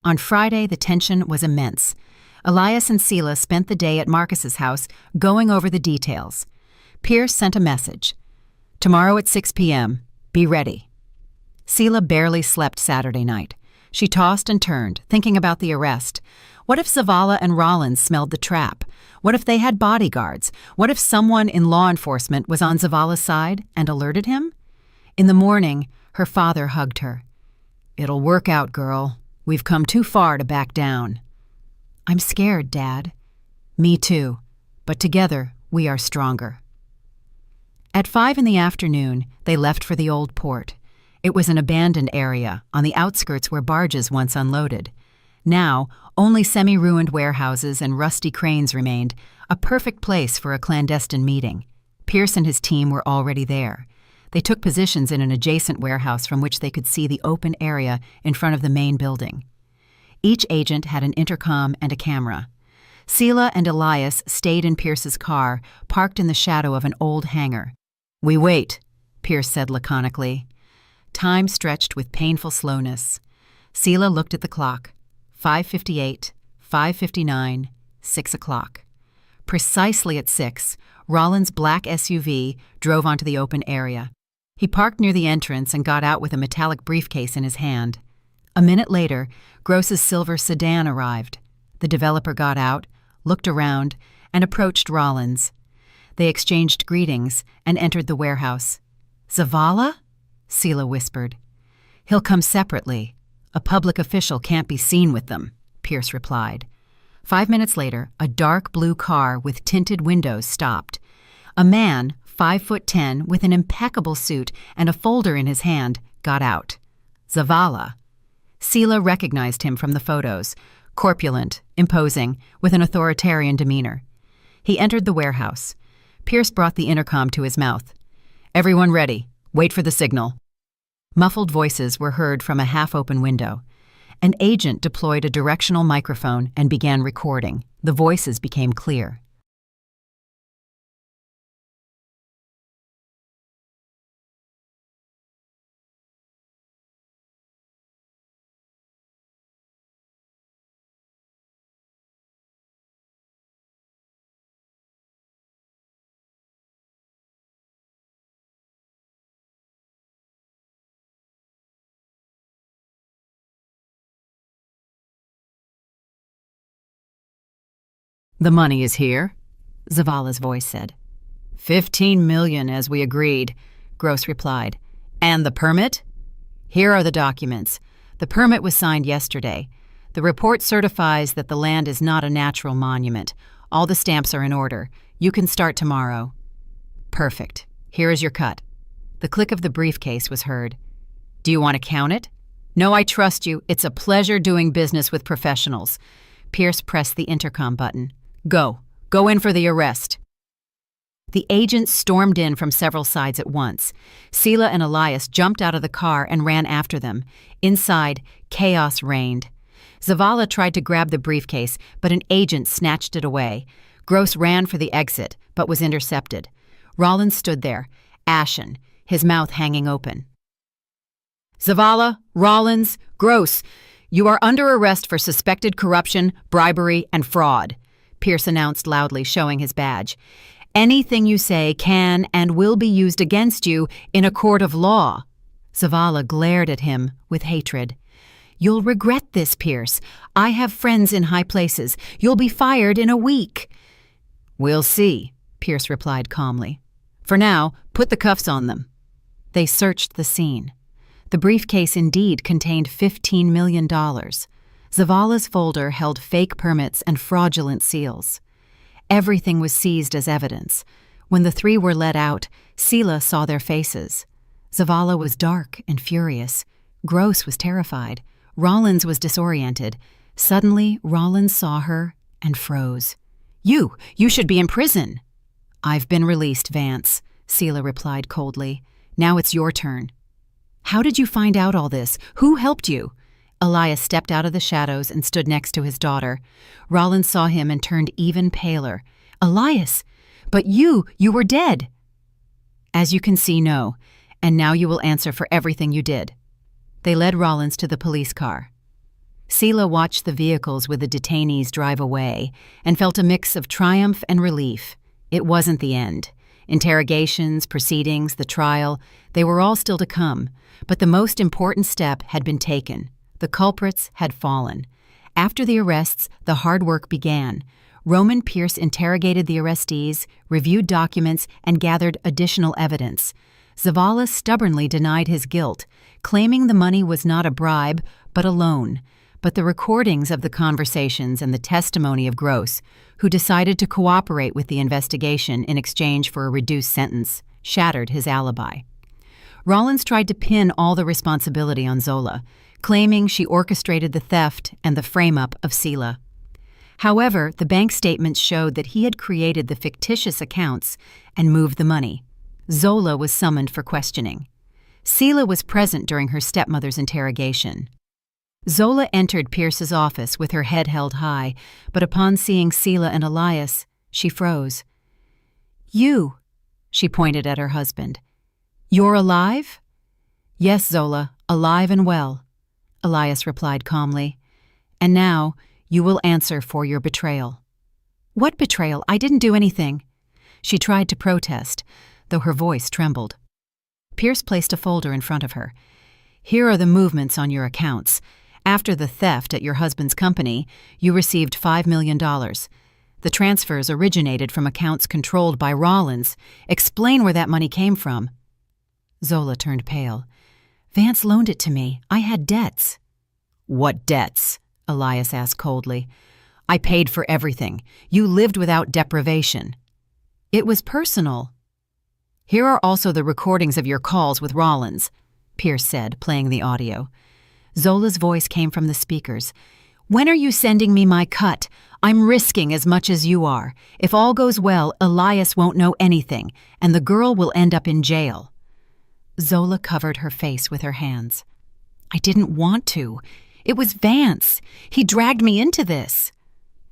On Friday, the tension was immense. Elias and Sela spent the day at Marcus's house going over the details. Pierce sent a message. Tomorrow at 6 p.m. Be ready. Sela barely slept Saturday night. She tossed and turned, thinking about the arrest. What if Zavala and Rollins smelled the trap? What if they had bodyguards? What if someone in law enforcement was on Zavala's side and alerted him? In the morning, her father hugged her. It'll work out, girl. We've come too far to back down. I'm scared, Dad. Me too. But together, we are stronger. At 5 in the afternoon, they left for the old port. It was an abandoned area, on the outskirts where barges once unloaded. Now, only semi-ruined warehouses and rusty cranes remained, a perfect place for a clandestine meeting. Pierce and his team were already there. They took positions in an adjacent warehouse from which they could see the open area in front of the main building. Each agent had an intercom and a camera. Sela and Elias stayed in Pierce's car, parked in the shadow of an old hangar. We wait, Pierce said laconically. Time stretched with painful slowness. Sela looked at the clock. 5:58, 5:59, 6 o'clock. Precisely at 6, Rollins' black SUV drove onto the open area. He parked near the entrance and got out with a metallic briefcase in his hand. A minute later, Gross's silver sedan arrived. The developer got out, looked around, and approached Rollins. They exchanged greetings and entered the warehouse. Zavala? Sela whispered. He'll come separately. A public official can't be seen with them, Pierce replied. 5 minutes later, a dark blue car with tinted windows stopped. A man, 5'10", with an impeccable suit and a folder in his hand, got out. Zavala. Sela recognized him from the photos, corpulent, imposing, with an authoritarian demeanor. He entered the warehouse. Pierce brought the intercom to his mouth. Everyone ready. Wait for the signal. Muffled voices were heard from a half-open window. An agent deployed a directional microphone and began recording. The voices became clear. The money is here, Zavala's voice said. 15 million, as we agreed, Gross replied. And the permit? Here are the documents. The permit was signed yesterday. The report certifies that the land is not a natural monument. All the stamps are in order. You can start tomorrow. Perfect. Here is your cut. The click of the briefcase was heard. "Do you want to count it?" "No, I trust you. It's a pleasure doing business with professionals." Pierce pressed the intercom button. Go in for the arrest." The agents stormed in from several sides at once. Sela and Elias jumped out of the car and ran after them. Inside, chaos reigned. Zavala tried to grab the briefcase, but an agent snatched it away. Gross ran for the exit, but was intercepted. Rollins stood there, ashen, his mouth hanging open. "Zavala, Rollins, Gross, you are under arrest for suspected corruption, bribery, and fraud," Pierce announced loudly, showing his badge. "Anything you say can and will be used against you in a court of law." Zavala glared at him with hatred. "You'll regret this, Pierce. I have friends in high places. You'll be fired in a week." "We'll see," Pierce replied calmly. "For now, put the cuffs on them." They searched the scene. The briefcase indeed contained $15 million. Zavala's folder held fake permits and fraudulent seals. Everything was seized as evidence. When the three were let out, Sela saw their faces. Zavala was dark and furious. Gross was terrified. Rollins was disoriented. Suddenly, Rollins saw her and froze. You should be in prison." "I've been released, Vance," Sela replied coldly. "Now it's your turn." "How did you find out all this? Who helped you?" Elias stepped out of the shadows and stood next to his daughter. Rollins saw him and turned even paler. "Elias, but you were dead." "As you can see, no. And now you will answer for everything you did." They led Rollins to the police car. Sela watched the vehicles with the detainees drive away and felt a mix of triumph and relief. It wasn't the end. Interrogations, proceedings, the trial, they were all still to come, but the most important step had been taken. The culprits had fallen. After the arrests, the hard work began. Roman Pierce interrogated the arrestees, reviewed documents, and gathered additional evidence. Zavala stubbornly denied his guilt, claiming the money was not a bribe, but a loan. But the recordings of the conversations and the testimony of Gross, who decided to cooperate with the investigation in exchange for a reduced sentence, shattered his alibi. Rollins tried to pin all the responsibility on Zola, claiming she orchestrated the theft and the frame-up of Sela. However, the bank statements showed that he had created the fictitious accounts and moved the money. Zola was summoned for questioning. Sela was present during her stepmother's interrogation. Zola entered Pierce's office with her head held high, but upon seeing Sela and Elias, she froze. "You," she pointed at her husband. "You're alive?" "Yes, Zola, alive and well," Elias replied calmly. "And now you will answer for your betrayal." "What betrayal? I didn't do anything." She tried to protest, though her voice trembled. Pierce placed a folder in front of her. "Here are the movements on your accounts. After the theft at your husband's company, you received $5 million. The transfers originated from accounts controlled by Rollins. Explain where that money came from." Zola turned pale. "Vance loaned it to me. I had debts." "What debts?" Elias asked coldly. "I paid for everything. You lived without deprivation." "It was personal." "Here are also the recordings of your calls with Rollins," Pierce said, playing the audio. Zola's voice came from the speakers. "When are you sending me my cut? I'm risking as much as you are. If all goes well, Elias won't know anything, and the girl will end up in jail." Zola covered her face with her hands. "I didn't want to. It was Vance. He dragged me into this."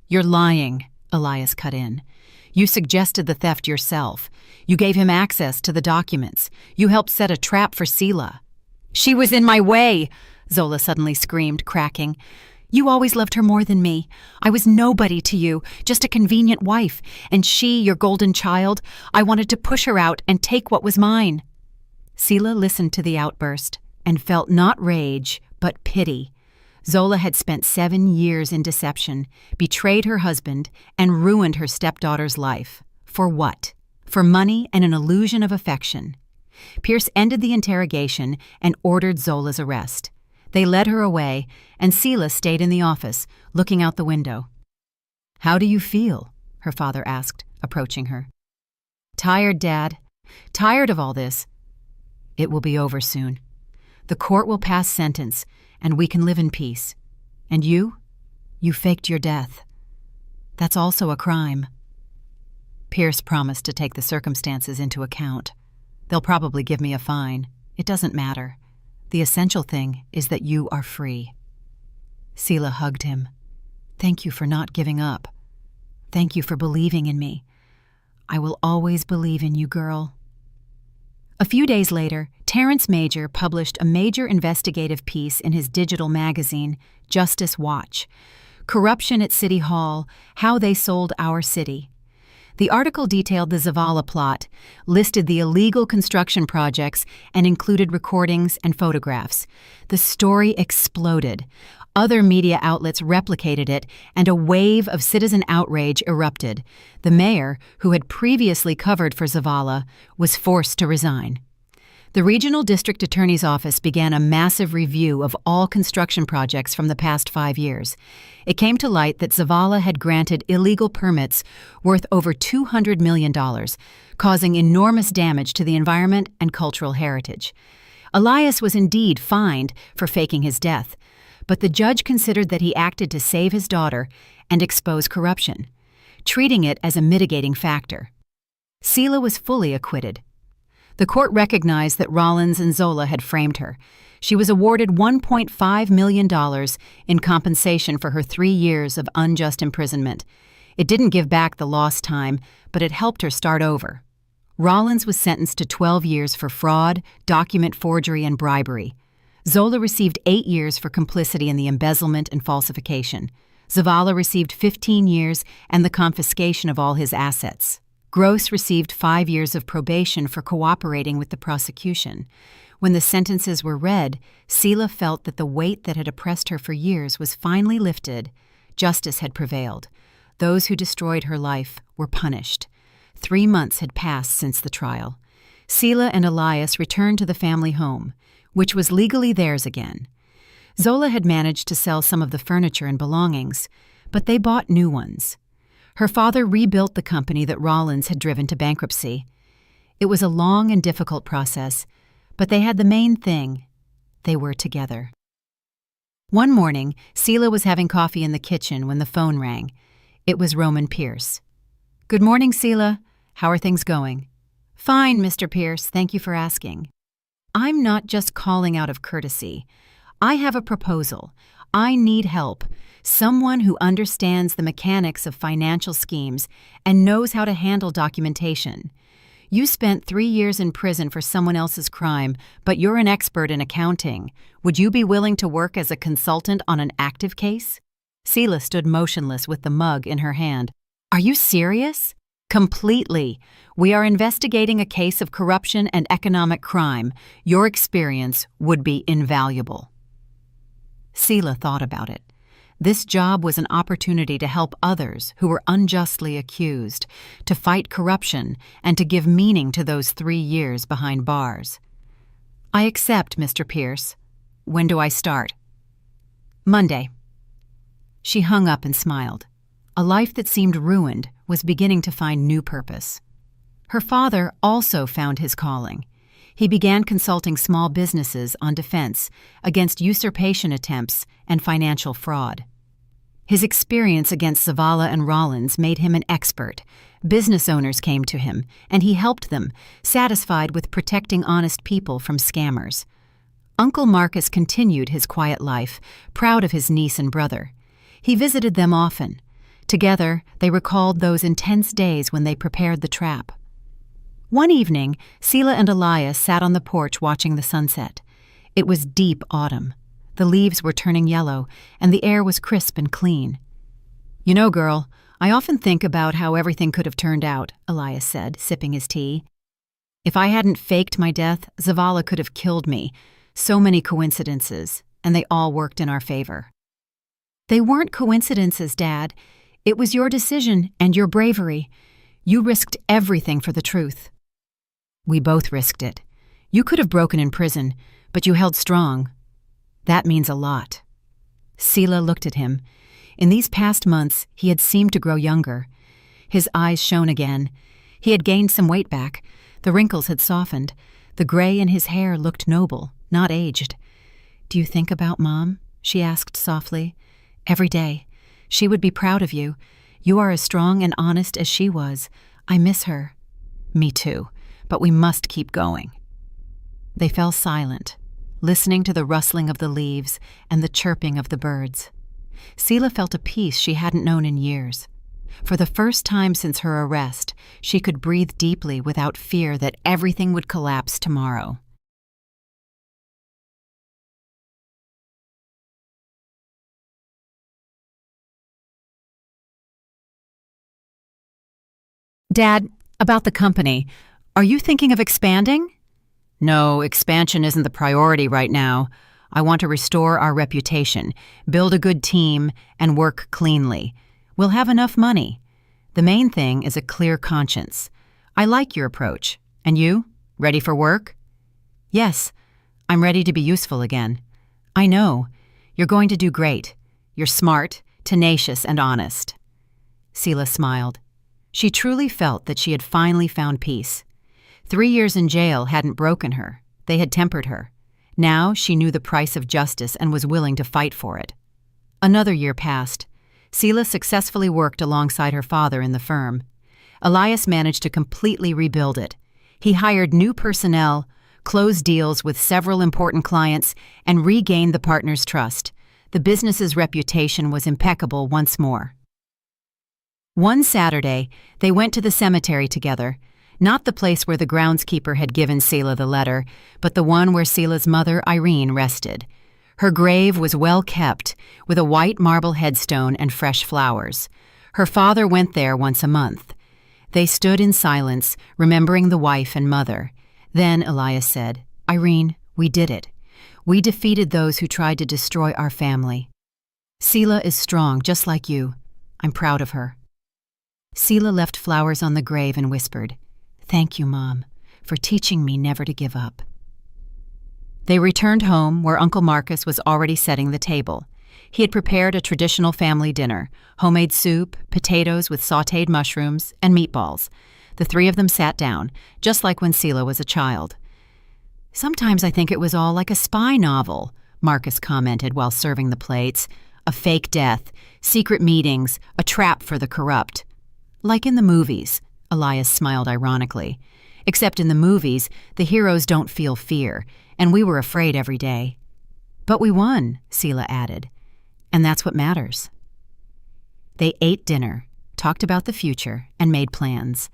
"You're lying," Elias cut in. "You suggested the theft yourself. You gave him access to the documents. You helped set a trap for Sela." "She was in my way," Zola suddenly screamed, cracking. "You always loved her more than me. I was nobody to you, just a convenient wife. And she, your golden child, I wanted to push her out and take what was mine." Sela listened to the outburst and felt not rage, but pity. Zola had spent 7 years in deception, betrayed her husband, and ruined her stepdaughter's life. For what? For money and an illusion of affection. Pierce ended the interrogation and ordered Zola's arrest. They led her away, and Sela stayed in the office, looking out the window. "How do you feel?" her father asked, approaching her. "Tired, Dad. Tired of all this." It will be over soon. The court will pass sentence, and we can live in peace. And you? You faked your death. That's also a crime. Pierce promised to take the circumstances into account. They'll probably give me a fine. It doesn't matter. The essential thing is that you are free. Selah hugged him. Thank you for not giving up. Thank you for believing in me. I will always believe in you, girl. A few days later, Terrence Major published a major investigative piece in his digital magazine, Justice Watch, Corruption at City Hall, How They Sold Our City. The article detailed the Zavala plot, listed the illegal construction projects, and included recordings and photographs. The story exploded. Other media outlets replicated it, and a wave of citizen outrage erupted. The mayor, who had previously covered for Zavala, was forced to resign. The regional district attorney's office began a massive review of all construction projects from the past 5 years. It came to light that Zavala had granted illegal permits worth over $200 million, causing enormous damage to the environment and cultural heritage. Elias was indeed fined for faking his death, but the judge considered that he acted to save his daughter and expose corruption, treating it as a mitigating factor. Selah was fully acquitted. The court recognized that Rollins and Zola had framed her. She was awarded $1.5 million in compensation for her 3 years of unjust imprisonment. It didn't give back the lost time, but it helped her start over. Rollins was sentenced to 12 years for fraud, document forgery, and bribery. Zola received 8 years for complicity in the embezzlement and falsification. Zavala received 15 years and the confiscation of all his assets. Gross received 5 years of probation for cooperating with the prosecution. When the sentences were read, Selah felt that the weight that had oppressed her for years was finally lifted. Justice had prevailed. Those who destroyed her life were punished. 3 months had passed since the trial. Selah and Elias returned to the family home, which was legally theirs again. Zola had managed to sell some of the furniture and belongings, but they bought new ones. Her father rebuilt the company that Rollins had driven to bankruptcy. It was a long and difficult process, but they had the main thing. They were together. One morning, Selah was having coffee in the kitchen when the phone rang. It was Roman Pierce. "Good morning, Selah. How are things going?" "Fine, Mr. Pierce. Thank you for asking." "I'm not just calling out of courtesy. I have a proposal. I need help. Someone who understands the mechanics of financial schemes and knows how to handle documentation. You spent 3 years in prison for someone else's crime, but you're an expert in accounting. Would you be willing to work as a consultant on an active case?" Selah stood motionless with the mug in her hand. "Are you serious?" "Completely. We are investigating a case of corruption and economic crime. Your experience would be invaluable." Selah thought about it. This job was an opportunity to help others who were unjustly accused, to fight corruption, and to give meaning to those 3 years behind bars. "I accept, Mr. Pierce. When do I start?" "Monday." She hung up and smiled. A life that seemed ruined was beginning to find new purpose. Her father also found his calling. He began consulting small businesses on defense against usurpation attempts and financial fraud. His experience against Zavala and Rollins made him an expert. Business owners came to him, and he helped them, satisfied with protecting honest people from scammers. Uncle Marcus continued his quiet life, proud of his niece and brother. He visited them often. Together, they recalled those intense days when they prepared the trap. One evening, Selah and Elias sat on the porch watching the sunset. It was deep autumn. The leaves were turning yellow, and the air was crisp and clean. "You know, girl, I often think about how everything could have turned out," Elias said, sipping his tea. "If I hadn't faked my death, Zavala could have killed me. So many coincidences, and they all worked in our favor." "They weren't coincidences, Dad. It was your decision and your bravery. You risked everything for the truth." "We both risked it. You could have broken in prison, but you held strong. That means a lot." Selah looked at him. In these past months, he had seemed to grow younger. His eyes shone again. He had gained some weight back. The wrinkles had softened. The gray in his hair looked noble, not aged. "Do you think about Mom?" she asked softly. "Every day. She would be proud of you. You are as strong and honest as she was. I miss her." "Me too, but we must keep going." They fell silent, listening to the rustling of the leaves and the chirping of the birds. Selah felt a peace she hadn't known in years. For the first time since her arrest, she could breathe deeply without fear that everything would collapse tomorrow. "Dad, about the company, are you thinking of expanding?" "No, expansion isn't the priority right now. I want to restore our reputation, build a good team, and work cleanly. We'll have enough money. The main thing is a clear conscience. I like your approach. And you? Ready for work?" "Yes, I'm ready to be useful again." "I know. You're going to do great. You're smart, tenacious, and honest." Selah smiled. She truly felt that she had finally found peace. 3 years in jail hadn't broken her. They had tempered her. Now she knew the price of justice and was willing to fight for it. Another year passed. Selah successfully worked alongside her father in the firm. Elias managed to completely rebuild it. He hired new personnel, closed deals with several important clients, and regained the partners' trust. The business's reputation was impeccable once more. One Saturday, they went to the cemetery together, not the place where the groundskeeper had given Selah the letter, but the one where Selah's mother, Irene, rested. Her grave was well kept, with a white marble headstone and fresh flowers. Her father went there once a month. They stood in silence, remembering the wife and mother. Then Elias said, "Irene, we did it. We defeated those who tried to destroy our family. Selah is strong, just like you. I'm proud of her." Selah left flowers on the grave and whispered, "Thank you, Mom, for teaching me never to give up." They returned home, where Uncle Marcus was already setting the table. He had prepared a traditional family dinner, homemade soup, potatoes with sautéed mushrooms, and meatballs. The three of them sat down, just like when Selah was a child. "Sometimes I think it was all like a spy novel," Marcus commented while serving the plates. "A fake death, secret meetings, a trap for the corrupt." "Like in the movies," Elias smiled ironically. "Except in the movies, the heroes don't feel fear, and we were afraid every day." "But we won," Selah added. "And that's what matters." They ate dinner, talked about the future, and made plans.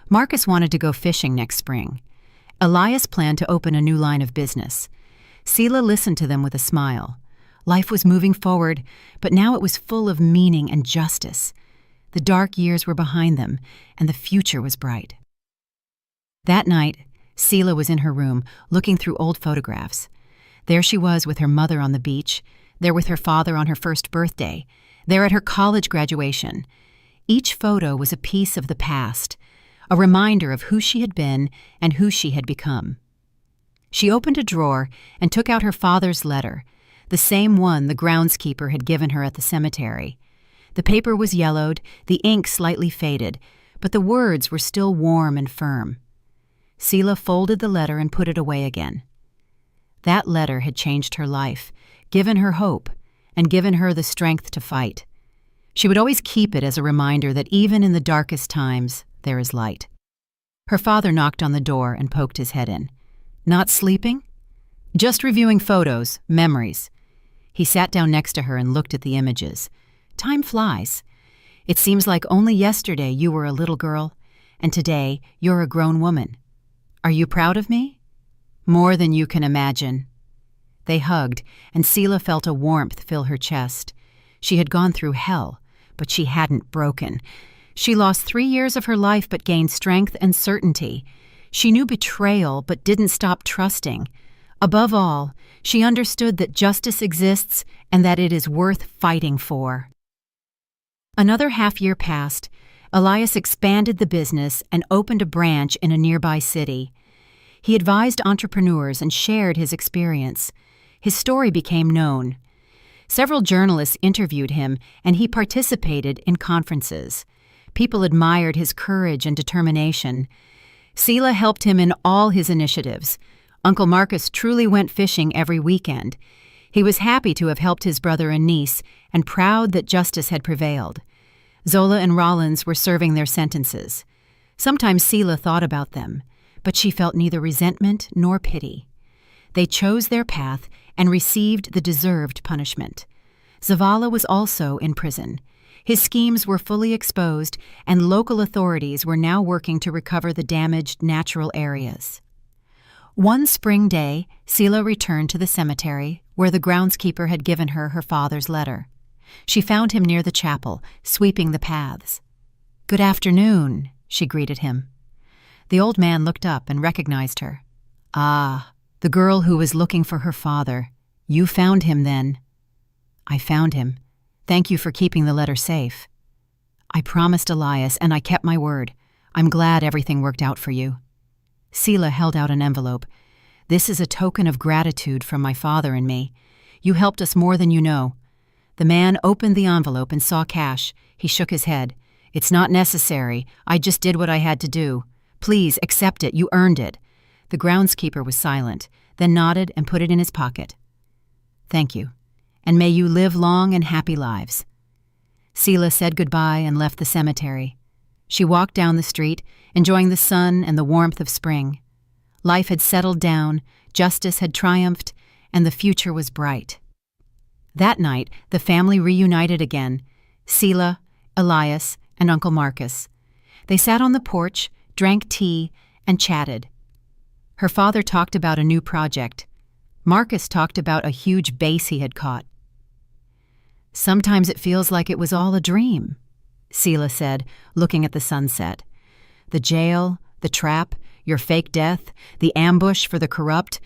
Marcus wanted to go fishing next spring. Elias planned to open a new line of business. Selah listened to them with a smile. Life was moving forward, but now it was full of meaning and justice. The dark years were behind them, and the future was bright. That night, Selah was in her room, looking through old photographs. There she was with her mother on the beach, there with her father on her first birthday, there at her college graduation. Each photo was a piece of the past, a reminder of who she had been and who she had become. She opened a drawer and took out her father's letter, the same one the groundskeeper had given her at the cemetery. The paper was yellowed, the ink slightly faded, but the words were still warm and firm. Selah folded the letter and put it away again. That letter had changed her life, given her hope, and given her the strength to fight. She would always keep it as a reminder that even in the darkest times, there is light. Her father knocked on the door and poked his head in. "Not sleeping?" "Just reviewing photos, memories." He sat down next to her and looked at the images. "Time flies. It seems like only yesterday you were a little girl, and today you're a grown woman. Are you proud of me?" "More than you can imagine." They hugged, and Selah felt a warmth fill her chest. She had gone through hell, but she hadn't broken. She lost 3 years of her life but gained strength and certainty. She knew betrayal but didn't stop trusting. Above all, she understood that justice exists and that it is worth fighting for. Another half-year passed. Elias expanded the business and opened a branch in a nearby city. He advised entrepreneurs and shared his experience. His story became known. Several journalists interviewed him, and he participated in conferences. People admired his courage and determination. Selah helped him in all his initiatives. Uncle Marcus truly went fishing every weekend. He was happy to have helped his brother and niece, and proud that justice had prevailed. Zola and Rollins were serving their sentences. Sometimes Selah thought about them, but she felt neither resentment nor pity. They chose their path and received the deserved punishment. Zavala was also in prison. His schemes were fully exposed, and local authorities were now working to recover the damaged natural areas. One spring day, Selah returned to the cemetery where the groundskeeper had given her her father's letter. She found him near the chapel, sweeping the paths. "Good afternoon," she greeted him. The old man looked up and recognized her. "Ah, the girl who was looking for her father. You found him then." "I found him. Thank you for keeping the letter safe." "I promised Elias, and I kept my word. I'm glad everything worked out for you." Selah held out an envelope. "This is a token of gratitude from my father and me. You helped us more than you know." The man opened the envelope and saw cash. He shook his head. "It's not necessary. I just did what I had to do. Please accept it. You earned it." The groundskeeper was silent, then nodded and put it in his pocket. "Thank you, and may you live long and happy lives." Selah said goodbye and left the cemetery. She walked down the street, enjoying the sun and the warmth of spring. Life had settled down, justice had triumphed, and the future was bright. That night, the family reunited again: Selah, Elias, and Uncle Marcus. They sat on the porch, drank tea, and chatted. Her father talked about a new project. Marcus talked about a huge bass he had caught. "Sometimes it feels like it was all a dream," Selah said, looking at the sunset. "The jail, the trap, your fake death, the ambush for the corrupt,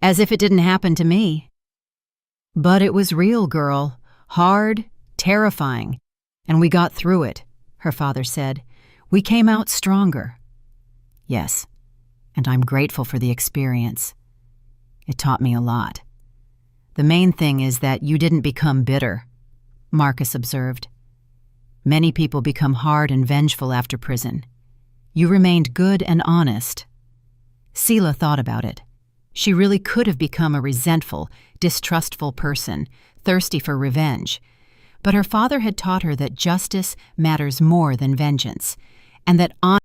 as if it didn't happen to me." "But it was real, girl. Hard, terrifying. And we got through it," her father said. "We came out stronger." "Yes, and I'm grateful for the experience. It taught me a lot. The main thing is that you didn't become bitter," Marcus observed. "Many people become hard and vengeful after prison. You remained good and honest." Selah thought about it. She really could have become a resentful, distrustful person, thirsty for revenge. But her father had taught her that justice matters more than vengeance, and that honor